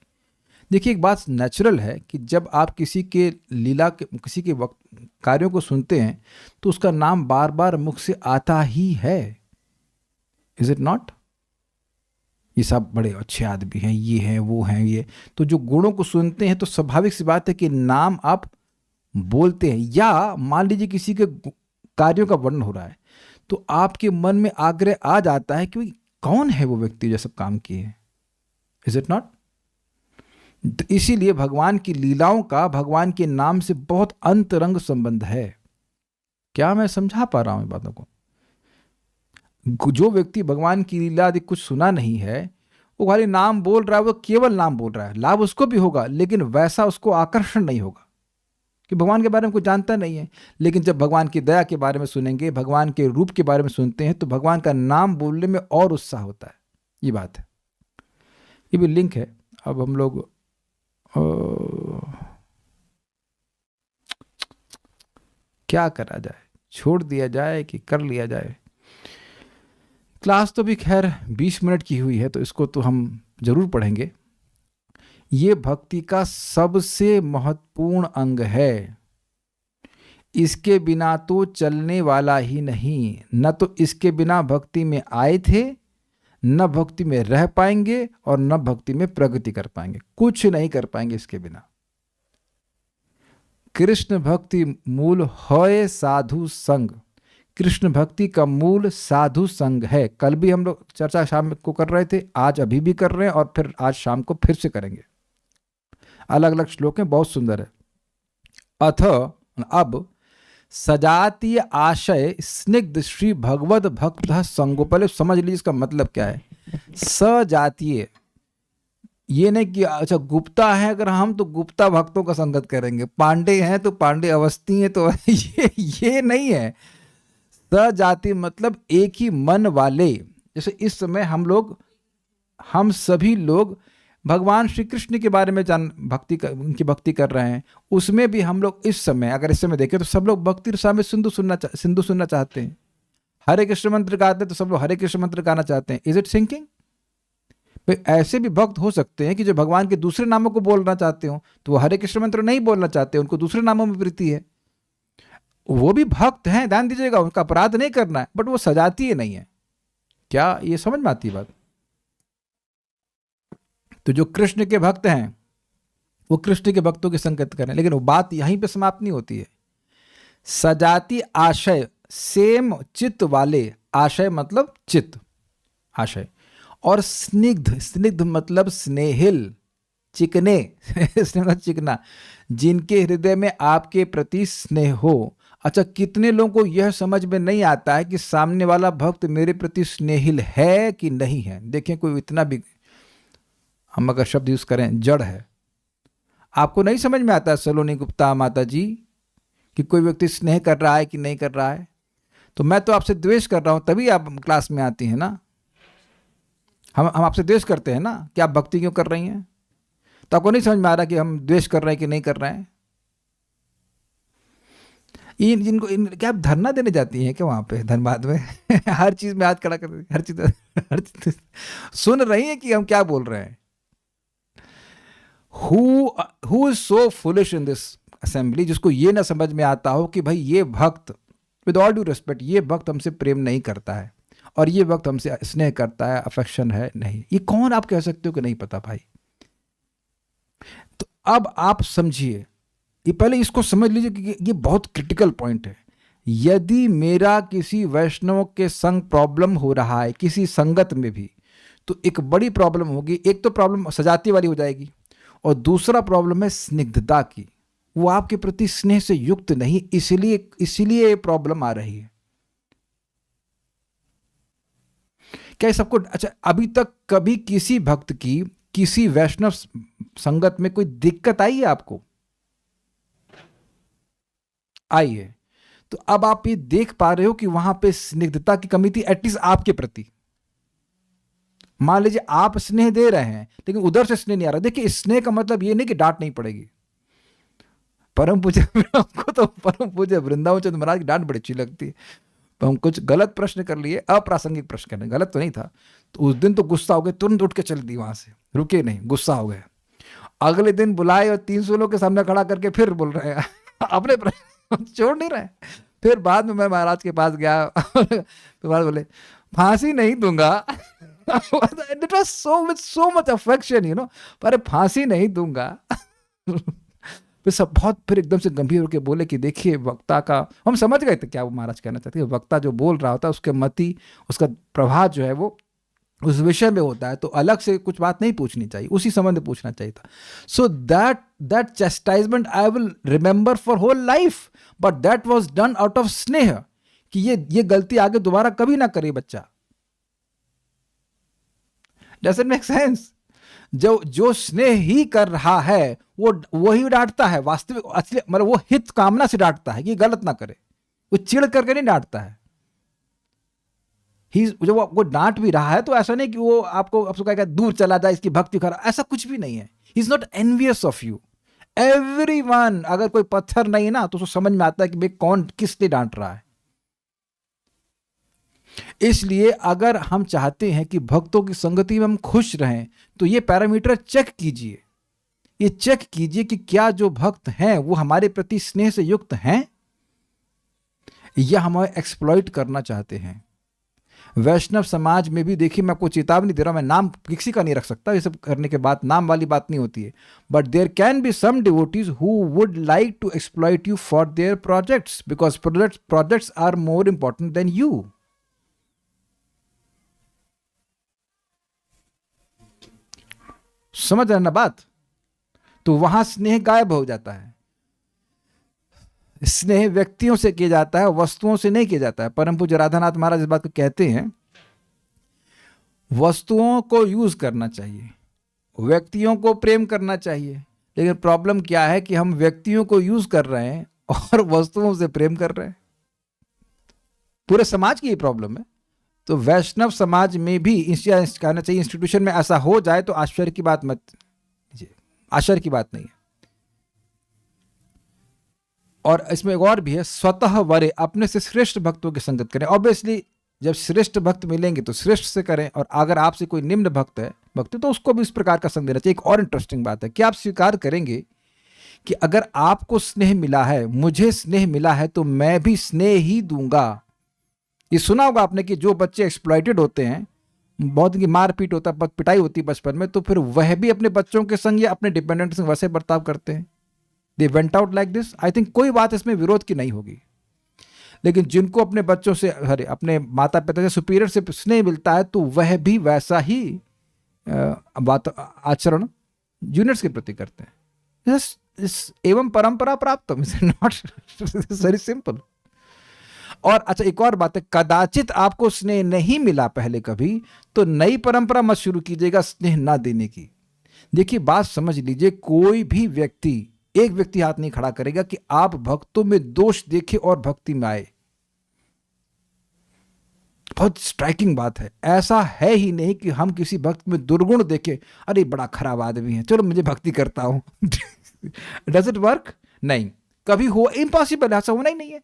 देखिए, एक बात नेचुरल है कि जब आप किसी के लीला के, किसी के वक्त कार्यों को सुनते हैं तो उसका नाम बार बार मुख से आता ही है। Is it not? ये सब बड़े अच्छे आदमी हैं, ये हैं, वो हैं, ये, तो जो गुणों को सुनते हैं तो स्वाभाविक सी बात है कि नाम आप बोलते हैं। या मान लीजिए किसी के कार्यों का वर्णन हो रहा है तो आपके मन में आग्रह आ जाता है कि कौन है वो व्यक्ति जो सब काम किए हैं। Is it not? तो इसीलिए भगवान की लीलाओं का भगवान के नाम से बहुत अंतरंग संबंध है। क्या मैं समझा पा रहा हूं इन बातों को? जो व्यक्ति भगवान की लीला आदि कुछ सुना नहीं है, वो खाली नाम बोल रहा है, वो केवल नाम बोल रहा है। लाभ उसको भी होगा लेकिन वैसा उसको आकर्षण नहीं होगा कि भगवान के बारे में कुछ जानता नहीं है। लेकिन जब भगवान की दया के बारे में सुनेंगे, भगवान के रूप के बारे में सुनते हैं, तो भगवान का नाम बोलने में और उत्साह होता है। ये बात है। ये भी लिंक है। अब हम लोग क्या करा जाए, छोड़ दिया जाए कि कर लिया जाए? क्लास तो भी खैर 20 मिनट की हुई है तो इसको तो हम जरूर पढ़ेंगे। ये भक्ति का सबसे महत्वपूर्ण अंग है। इसके बिना तो चलने वाला ही नहीं। न तो इसके बिना भक्ति में आए थे, न भक्ति में रह पाएंगे और न भक्ति में प्रगति कर पाएंगे। कुछ नहीं कर पाएंगे इसके बिना। कृष्ण भक्ति मूल है साधु संग। कृष्ण भक्ति का मूल साधु संग है। कल भी हम लोग चर्चा शाम को कर रहे थे, आज अभी भी कर रहे हैं और फिर आज शाम को फिर से करेंगे। अलग अलग श्लोक हैं, बहुत सुंदर है। अथ अब सजातीय आशय स्निग्ध श्री भगवत भक्त संगो। पहले समझ लीजिए इसका मतलब क्या है। सजातीय, ये नहीं कि अच्छा गुप्ता है अगर हम तो गुप्ता भक्तों का संगत करेंगे, पांडे हैं तो पांडे अवस्थी हैं तो ये नहीं है। सजाति मतलब एक ही मन वाले। जैसे इस समय हम सभी लोग भगवान श्री कृष्ण के बारे में उनकी भक्ति कर रहे हैं। उसमें भी हम लोग इस समय देखें तो सब लोग भक्ति रसा में सिंधु सुनना चाहते हैं। हरे कृष्ण मंत्र गाते हैं तो सब लोग हरे कृष्ण मंत्र गाना चाहते हैं। Is it sinking? ऐसे भी भक्त हो सकते हैं कि जो भगवान के दूसरे नामों को बोलना चाहते हो तो वो हरे कृष्ण मंत्र नहीं बोलना चाहते, उनको दूसरे नामों में प्रीति है। वो भी भक्त हैं, ध्यान दीजिएगा, उनका अपराध नहीं करना है, बट वो सजाती नहीं है। क्या ये समझ में आती है बात? तो जो कृष्ण के भक्त हैं वो कृष्ण के भक्तों की संगत करें, लेकिन वो बात यहीं पे समाप्त नहीं होती है। सजाती आशय, सेम चित्त वाले, आशय मतलब चित्त, आशय, और स्निग्ध मतलब स्नेहिल, चिकने चिकना, जिनके हृदय में आपके प्रति स्नेह हो। अच्छा, कितने लोगों को यह समझ में नहीं आता है कि सामने वाला भक्त मेरे प्रति स्नेहिल है कि नहीं है। देखें, कोई इतना भी, हम अगर शब्द यूज करें, जड़ है, आपको नहीं समझ में आता है सलोनी गुप्ता माता जी कि कोई व्यक्ति स्नेह कर रहा है कि नहीं कर रहा है। तो मैं तो आपसे द्वेष कर रहा हूं तभी आप क्लास में आती हैं ना। हम आपसे द्वेष करते हैं ना कि आप भक्ति क्यों कर रही हैं। तो आपको नहीं समझ में आ रहा कि हम द्वेष कर रहे हैं कि नहीं कर रहे हैं। जिनको क्या आप धरना देने जाती हैं क्या वहां पे धनबाद में? हर चीज में हाथ खड़ा कर, हर चीज सुन रही है कि हम क्या बोल रहे हैं। Who is so foolish in this assembly, जिसको ये ना समझ में आता हो कि भाई ये भक्त, विद ऑल ड्यू रिस्पेक्ट, ये भक्त हमसे प्रेम नहीं करता है और ये भक्त हमसे स्नेह करता है, अफेक्शन है नहीं। ये कौन आप कह सकते हो कि नहीं पता भाई? तो अब आप समझिए, ये पहले इसको समझ लीजिए कि ये बहुत क्रिटिकल पॉइंट है। यदि मेरा किसी वैष्णव के संग प्रॉब्लम हो रहा है, किसी संगत में भी, तो एक बड़ी प्रॉब्लम होगी। एक तो प्रॉब्लम सजाती वाली हो जाएगी और दूसरा प्रॉब्लम है स्निग्धता की। वो आपके प्रति स्नेह से युक्त नहीं, इसलिए ये प्रॉब्लम आ रही है। क्या सबको, अच्छा, अभी तक कभी किसी भक्त की किसी वैष्णव संगत में कोई दिक्कत आई है आपको? आई है। तो अब आप ये देख पा रहे हो कि वहां पे स्निग्धता की कमी थी, एटलीस्ट आपके प्रति। मान लीजिए आप स्नेह दे रहे हैं लेकिन उधर से स्नेह नहीं आ रहा। देखिए, स्नेह का मतलब ये नहीं कि डांट नहीं पड़ेगी, परम पूज्य हमको तो परम पूज्य वृंदावन चंद्र महाराज की डांट बड़ी अच्छी लगती है। तो हम कुछ गलत प्रश्न कर लिए, अप्रासंगिक प्रश्न करने, गलत तो नहीं था। तो उस दिन तो गुस्सा हो गए, तुरंत उठ के चल दी वहां से, रुके नहीं, गुस्सा हो गए। अगले दिन बुलाए और 300 लोग के सामने खड़ा करके फिर बोल रहे हैं अपने प्रश्न छोड़ नहीं रहे। फिर बाद में मैं महाराज के पास गया तो महाराज बोले फांसी नहीं दूंगा। It was so with so much affection, you know, पर फांसी नहीं दूंगा। फिर सब बहुत फिर एकदम से गंभीर होकर बोले कि देखिए वक्ता का, हम समझ गए थे क्या वो महाराज कहना चाहते हैं। वक्ता जो बोल रहा होता है उसके मति, उसका प्रभाव जो है वो उस विषय में होता है, तो अलग से कुछ बात नहीं पूछनी चाहिए, उसी संबंध में पूछना चाहिए था। So that chastisement I will remember for whole life, but that was done out of स्नेह, कि ये गलती आगे दोबारा कभी ना करे बच्चा। Doesn't make sense. जो स्नेह ही कर रहा है वो वही डांटता है, वास्तविक असली मतलब वो हित कामना से डांटता है कि गलत ना करे, वो चिढ़ करके नहीं डांटता है। जब वो डांट भी रहा है तो ऐसा नहीं कि वो आपको कहेगा दूर चला जाए, इसकी भक्ति खराब, ऐसा कुछ भी नहीं है। He is not envious of you. Everyone, अगर कोई पत्थर नहीं ना तो उसको समझ में आता है कि भाई कौन किस लिए डांट रहा है। इसलिए अगर हम चाहते हैं कि भक्तों की संगति में हम खुश रहें तो ये पैरामीटर चेक कीजिए, ये चेक कीजिए कि क्या जो भक्त हैं वो हमारे प्रति स्नेह से युक्त हैं या हमें एक्सप्लॉइट करना चाहते हैं। वैष्णव समाज में भी देखिए, मैं आपको चेतावनी दे रहा हूं, मैं नाम किसी का नहीं रख सकता, ये सब करने के बाद नाम वाली बात नहीं होती है, but there can be some devotees who would like to exploit you for their projects, because projects are more important than you. समझ रहे ना बात? तो वहां स्नेह गायब हो जाता है। स्नेह व्यक्तियों से किया जाता है, वस्तुओं से नहीं किया जाता है। परम पूज्य राधानाथ महाराज इस बात को कहते हैं, वस्तुओं को यूज करना चाहिए, व्यक्तियों को प्रेम करना चाहिए। लेकिन प्रॉब्लम क्या है कि हम व्यक्तियों को यूज कर रहे हैं और वस्तुओं से प्रेम कर रहे हैं। पूरे समाज की ये प्रॉब्लम है। तो वैष्णव समाज में भी कहना चाहिए, इंस्टीट्यूशन में ऐसा हो जाए तो आश्चर्य की बात मत, आश्चर्य की बात नहीं है। और इसमें एक और भी है, स्वतः वरे, अपने से श्रेष्ठ भक्तों की संगत करें। ऑब्वियसली जब श्रेष्ठ भक्त मिलेंगे तो श्रेष्ठ से करें, और अगर आपसे कोई निम्न भक्त है तो उसको भी इस प्रकार का संग देना चाहिए। एक और इंटरेस्टिंग बात है कि आप स्वीकार करेंगे कि अगर आपको स्नेह मिला है, मुझे स्नेह मिला है, तो मैं भी स्नेह ही दूंगा। ये सुना होगा आपने कि जो बच्चे एक्सप्लॉइटेड होते हैं, बहुत इनकी मारपीट होता है, पिटाई होती है बचपन में, तो फिर वह भी अपने बच्चों के संग या अपने डिपेंडेंट संग वैसे बर्ताव करते हैं। They went out like this. I think कोई बात इसमें विरोध की नहीं होगी। लेकिन जिनको अपने बच्चों से, अपने माता पिता से, सुपीरियर से स्नेह मिलता है, तो वह भी वैसा ही बात आचरण जूनियर्स के प्रति करते हैं। एवं परंपरा प्राप्त, नॉट वेरी सिंपल। और अच्छा, एक और बात है, कदाचित आपको स्नेह नहीं मिला पहले कभी, तो नई परंपरा मत शुरू कीजिएगा स्नेह ना देने की। देखिए बात समझ लीजिए, कोई भी व्यक्ति, एक व्यक्ति हाथ नहीं खड़ा करेगा कि आप भक्तों में दोष देखे और भक्ति में आए। बहुत स्ट्राइकिंग बात है। ऐसा है ही नहीं कि हम किसी भक्त में दुर्गुण देखे, अरे बड़ा खराब आदमी है, चलो मुझे भक्ति करता हूं। Does it work? नहीं, कभी हो, इम्पॉसिबल, ऐसा होना ही नहीं है।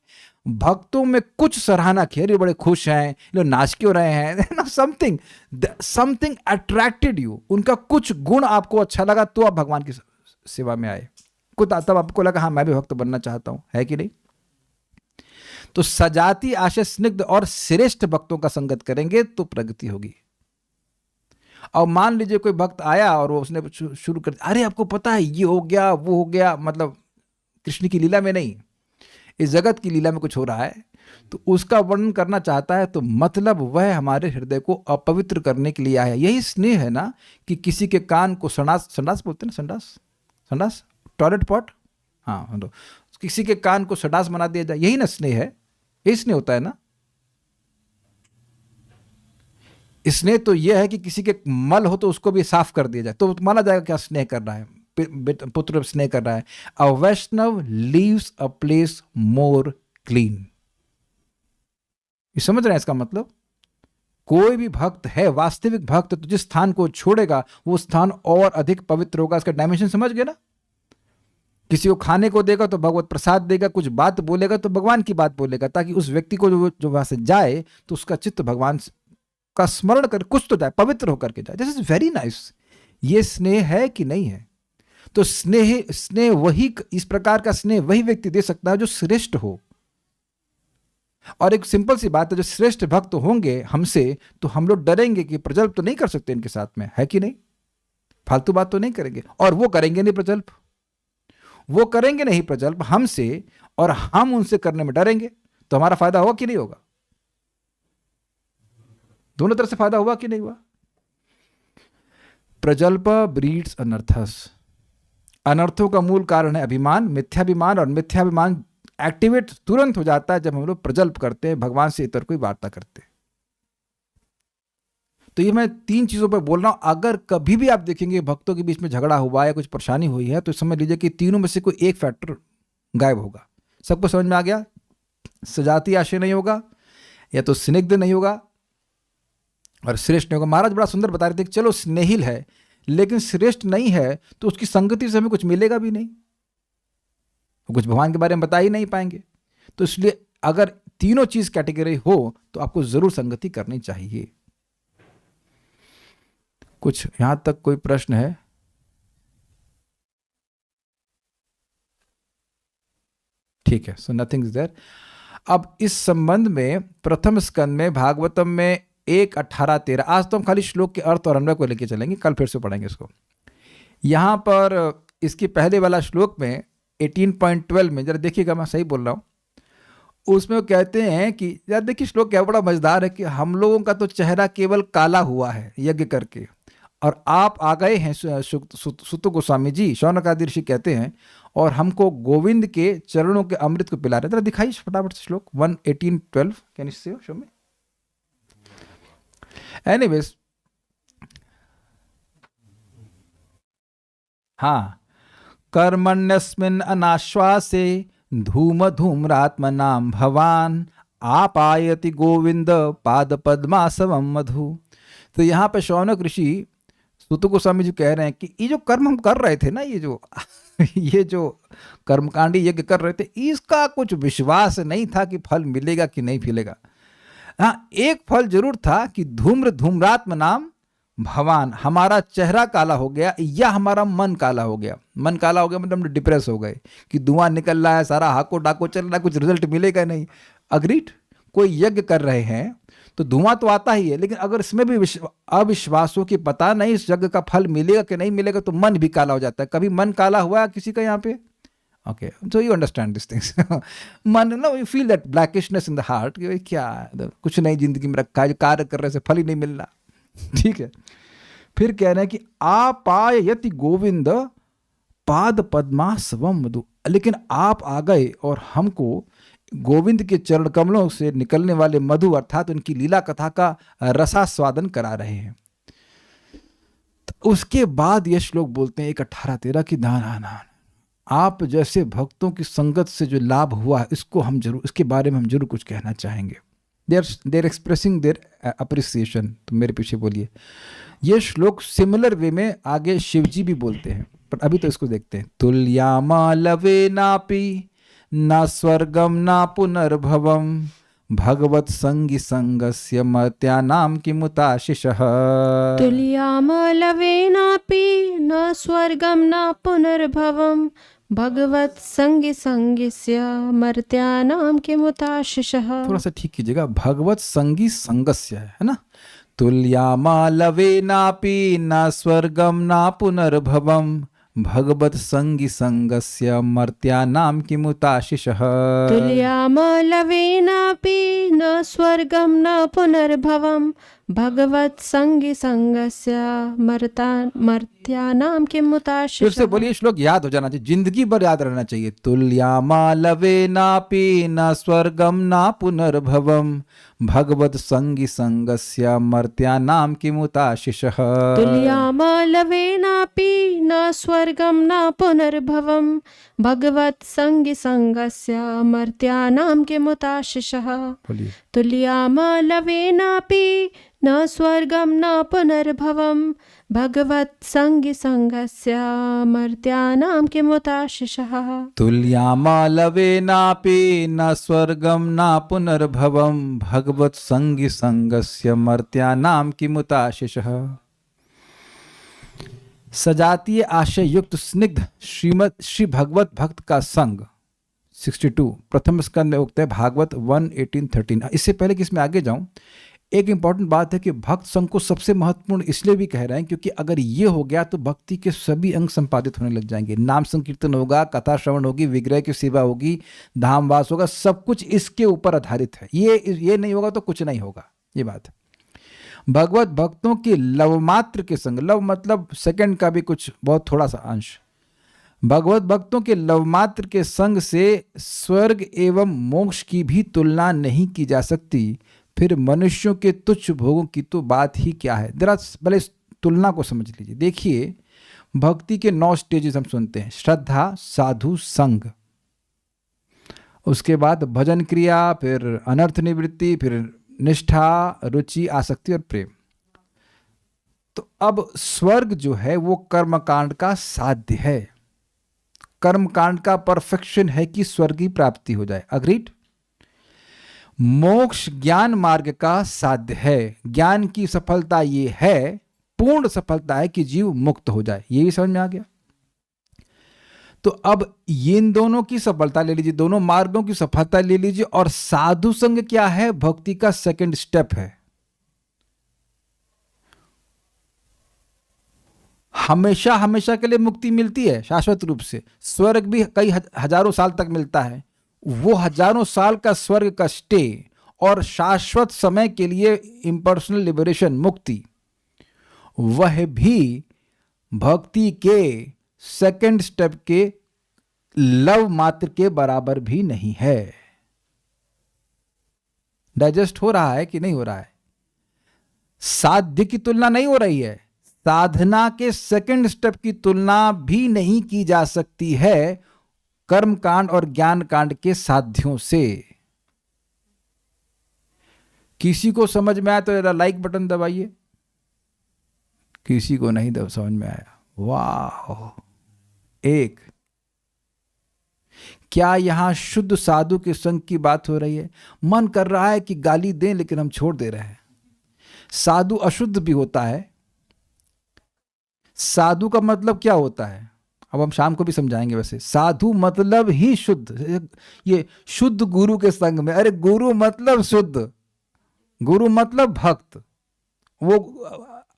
भक्तों में कुछ सराहना की, अरे बड़े खुश हैं, लोग नाच क्यों रहे हैं, समथिंग अट्रैक्टेड यू, उनका कुछ गुण आपको अच्छा लगा तो आप भगवान की सेवा में आए। तब आपको लगा हाँ मैं भी भक्त बनना चाहता हूं, है कि नहीं? तो सजाती आशय स्निग्ध और श्रेष्ठ भक्तों का संगत करेंगे तो प्रगति होगी। और मान लीजिए कोई भक्त आया और वो उसने शुरू कर, अरे आपको पता है ये हो गया वो हो गया, मतलब कृष्ण की लीला में नहीं, इस जगत की लीला में कुछ हो रहा है, तो उसका वर्णन करना चाहता है, तो मतलब वह हमारे हृदय को अपवित्र करने के लिए आया है। यही स्नेह है ना, कि किसी के कान को संडास बोलते हैं ना, संडास टॉयलेट पॉट, हाँ, तो किसी के कान को संडास बना दिया जाए, यही ना स्नेह है। यही स्नेह होता है ना। स्नेह तो यह है कि किसी के मल हो तो उसको भी साफ कर दिया जाए, तो माना जाएगा क्या स्नेह कर रहा है, पुत्र स्नेह कर रहा है। A Vaishnav leaves a place more clean. ये समझ रहे हैं इसका मतलब? कोई भी भक्त है, वास्तविक भक्त, तो जिस स्थान को छोड़ेगा वो स्थान और अधिक पवित्र होगा। इसका डायमेंशन समझ गए ना? किसी को खाने को देगा तो भगवत प्रसाद देगा, कुछ बात बोलेगा तो भगवान की बात बोलेगा, ताकि उस व्यक्ति को जो वहां से जाए तो उसका चित्त भगवान का स्मरण कर कुछ तो जाए, पवित्र होकर के जाए। This is very nice. ये स्नेह है कि नहीं है? तो स्नेह वही, इस प्रकार का स्नेह वही व्यक्ति दे सकता है जो श्रेष्ठ हो। और एक सिंपल सी बात है, जो श्रेष्ठ भक्त होंगे हमसे तो हम लोग डरेंगे कि प्रजल्प तो नहीं कर सकते इनके साथ में, है कि नहीं? फालतू बात तो नहीं करेंगे, और वो करेंगे नहीं प्रजल्प, वो करेंगे नहीं प्रजल्प हमसे, और हम उनसे करने में डरेंगे, तो हमारा फायदा होगा कि नहीं होगा? दोनों तरफ से फायदा हुआ कि नहीं हुआ? प्रजल्प ब्रीड्स अनर्थस। अनर्थों का मूल कारण है अभिमान, मिथ्याभिमान, और मिथ्याभिमान एक्टिवेट तुरंत हो जाता है जब हम लोग प्रजल्प करते हैं, भगवान से इतर कोई वार्ता करते हैं। तो ये मैं 3 चीजों पर बोल रहा हूं। अगर कभी भी आप देखेंगे भक्तों के बीच में झगड़ा हुआ या कुछ परेशानी हुई है, तो समझ लीजिए कि तीनों में से कोई एक फैक्टर गायब होगा। सबको समझ में आ गया? सजाती आशय नहीं होगा, या तो स्निग्ध नहीं होगा, और श्रेष्ठ नहीं होगा। महाराज बड़ा सुंदर बता रहे थे कि चलो स्नेहिल है लेकिन श्रेष्ठ नहीं है, तो उसकी संगति से हमें कुछ मिलेगा भी नहीं, वो कुछ भगवान के बारे में बता ही नहीं पाएंगे। तो इसलिए अगर तीनों चीज कैटेगरी हो तो आपको जरूर संगति करनी चाहिए। कुछ यहां तक कोई प्रश्न है? ठीक है, सो नथिंग इज देयर। अब इस संबंध में प्रथम स्कंद में भागवतम में 1:18-13, आज तो हम खाली श्लोक के अर्थ और अन्वय को लेके चलेंगे, कल फिर से पढ़ेंगे इसको। यहां पर इसके पहले वाला श्लोक में 18.12 में, जरा देखिएगा, मैं सही बोल रहा हूं, उसमें वो कहते हैं कि यार देखिए श्लोक क्या बड़ा मजेदार है कि हम लोगों का तो चेहरा केवल काला हुआ है यज्ञ करके, और आप आ गए हैं सुत गोस्वामी जी, शौनक आदि ऋषि कहते हैं, और हमको गोविंद के चरणों के अमृत को पिला रहे। जरा दिखाइए फटाफट से श्लोक 1:18-12, कैन यू सी शो में? एनीवेज, हाँ, कर्मण्यस्मिन् अनाश्वासे धूम धूम्रात्मनां भवान आपायति गोविंद पाद पद्मासवम मधु। तो यहाँ पे शौनक ऋषि सुत गोस्वामी जी कह रहे हैं कि ये जो कर्म हम कर रहे थे ना, ये जो कर्मकांडी यज्ञ कर रहे थे, इसका कुछ विश्वास नहीं था कि फल मिलेगा कि नहीं मिलेगा। हाँ, एक फल जरूर था कि धूम्रात्म नाम भवान, हमारा चेहरा काला हो गया या हमारा मन काला हो गया। मन काला हो गया मतलब हम डिप्रेस हो गए कि धुआं निकल रहा है, सारा हाको डाको चल रहा है, कुछ रिजल्ट मिलेगा नहीं। अग्रीड, कोई यज्ञ कर रहे हैं तो धुआं तो आता ही है, लेकिन अगर इसमें भी अविश्वास हो कि पता नहीं इस यज्ञ का फल मिलेगा कि नहीं मिलेगा, तो मन भी काला हो जाता है। कभी मन काला हुआ है किसी का यहाँ पे? Okay, so you understand this things. मन ना, you feel that blackishness in the heart कि क्या कुछ नहीं जिंदगी में रखा है, जो कार्य कर रहे से फल ही नहीं मिल रहा। ठीक है, फिर कह रहे हैं कि आपायति गोविंद पाद पद्मासवम मधु, लेकिन आप आ गए और हमको गोविंद के चरण कमलों से निकलने वाले मधु अर्थात उनकी लीला कथा का रसास्वादन करा रहे हैं। तो उसके बाद ये श्लोक बोलते हैं 1:18-13 की दान आप जैसे भक्तों की संगत से जो लाभ हुआ इसको हम जरूर, इसके बारे में हम जरूर कुछ कहना चाहेंगे। देर एक्सप्रेसिंग देयर अप्रिसिएशन। तो मेरे पीछे बोलिए। ये श्लोक सिमिलर वे में आगे शिवजी भी बोलते हैं, पर अभी तो इसको देखते हैं। तुल्यामा लवे नापी न स्वर्गम न पुनर्भवम भगवत संगी संगस्य मर्त्यानाम किमुताशिषः। तुल्याम लवेनापि न स्वर्गम न पुनर्भवम भगवत संगी संगस्य मर्त्यानाम किमुताशिषः। थोड़ा सा ठीक कीजिएगा, भगवत संगी संगस्य है ना। तुल्यामा लवेनापि न स्वर्गम न पुनर्भवम भगवत संगी संगस्य मर्त्यानाम किमुताशिषः। तुल्याम लवेनापि न स्वर्गम न पुनर्भवम भगवत संगी संगस्य मर्त्यानाम किमुताशिषः। फिर से बोलिए, श्लोक याद हो जाना चाहिए, जिंदगी भर याद रहना चाहिए। तुल्यामा लवेनापि न स्वर्गम न पुनर्भवम भगवत संगी संगस्य मर्त्यानाम किमुताशिषः। तुल्याम लवेनापि न स्वर्गम न पुनर्भवम भगवत संगी संगस्य मर्त्यानाम किमुताशिषः। तुल्यामलवेनापि न स्वर्गं न पुनर्भवं भगवत्सङ्गसङ्गस्य मर्त्यानां किमुताशिषः। तुल्यामालवेनापि न स्वर्गम न पुनर्भवम भगवत संगी संगस्य मर्त्यानाम किमुताशिषः। सजातीय आशय युक्त स्निग्ध श्री भगवत भक्त का संग 62 प्रथम स्कंद में उक्त है भागवत 1:18-13। इससे पहले कि इसमें आगे जाऊं, एक इंपॉर्टेंट बात है कि भक्त संग को सबसे महत्वपूर्ण इसलिए भी कह रहे हैं क्योंकि अगर ये हो गया तो भक्ति के सभी अंग संपादित होने लग जाएंगे। नाम संकीर्तन होगा, कथा श्रवण होगी, विग्रह की सेवा होगी, धामवास होगा, सब कुछ इसके ऊपर आधारित है। ये नहीं होगा तो कुछ नहीं होगा, ये बात है। भगवत भक्तों के लव मात्र के संग, लव मतलब सेकंड का भी कुछ बहुत थोड़ा सा अंश, भगवत भक्तों के लव मात्र के संग से स्वर्ग एवं मोक्ष की भी तुलना नहीं की जा सकती। फिर मनुष्यों के तुच्छ भोगों की तो बात ही क्या है। जरा पहले इस तुलना को समझ लीजिए। देखिए, भक्ति के 9 स्टेजेस हम सुनते हैं। श्रद्धा, साधु, संग, उसके बाद भजन क्रिया, फिर अनर्थ निवृत्ति, फिर निष्ठा, रुचि, आसक्ति और प्रेम। तो अब स्वर्ग जो है वो कर्मकांड का साध्य है। कर्मकांड का परफेक्शन है कि स्वर्ग की प्राप्ति हो जाए। अग्रीड। मोक्ष ज्ञान मार्ग का साध्य है। ज्ञान की सफलता ये है, पूर्ण सफलता है कि जीव मुक्त हो जाए। ये भी समझ में आ गया। तो अब इन दोनों की सफलता ले लीजिए, दोनों मार्गों की सफलता ले लीजिए। और साधु संग क्या है? भक्ति का सेकंड स्टेप है। हमेशा हमेशा के लिए मुक्ति मिलती है शाश्वत रूप से। स्वर्ग भी कई हजारों साल तक मिलता है। वो हजारों साल का स्वर्ग का स्टे और शाश्वत समय के लिए इम्पर्सनल लिबरेशन, मुक्ति, वह भी भक्ति के सेकंड स्टेप के लव मात्र के बराबर भी नहीं है। डाइजेस्ट हो रहा है कि नहीं हो रहा है? साध्य की तुलना नहीं हो रही है, साधना के सेकंड स्टेप की तुलना भी नहीं की जा सकती है कर्म कांड और ज्ञान कांड के साध्यों से। किसी को समझ में आया तो जरा लाइक बटन दबाइए। किसी को नहीं समझ में आया, वाह। एक, क्या यहां शुद्ध साधु के संग की बात हो रही है? मन कर रहा है कि गाली दें लेकिन हम छोड़ दे रहे हैं। साधु अशुद्ध भी होता है। साधु का मतलब क्या होता है अब हम शाम को भी समझाएंगे। वैसे साधु मतलब ही शुद्ध, ये शुद्ध गुरु के संग में। अरे गुरु मतलब शुद्ध, गुरु मतलब भक्त। वो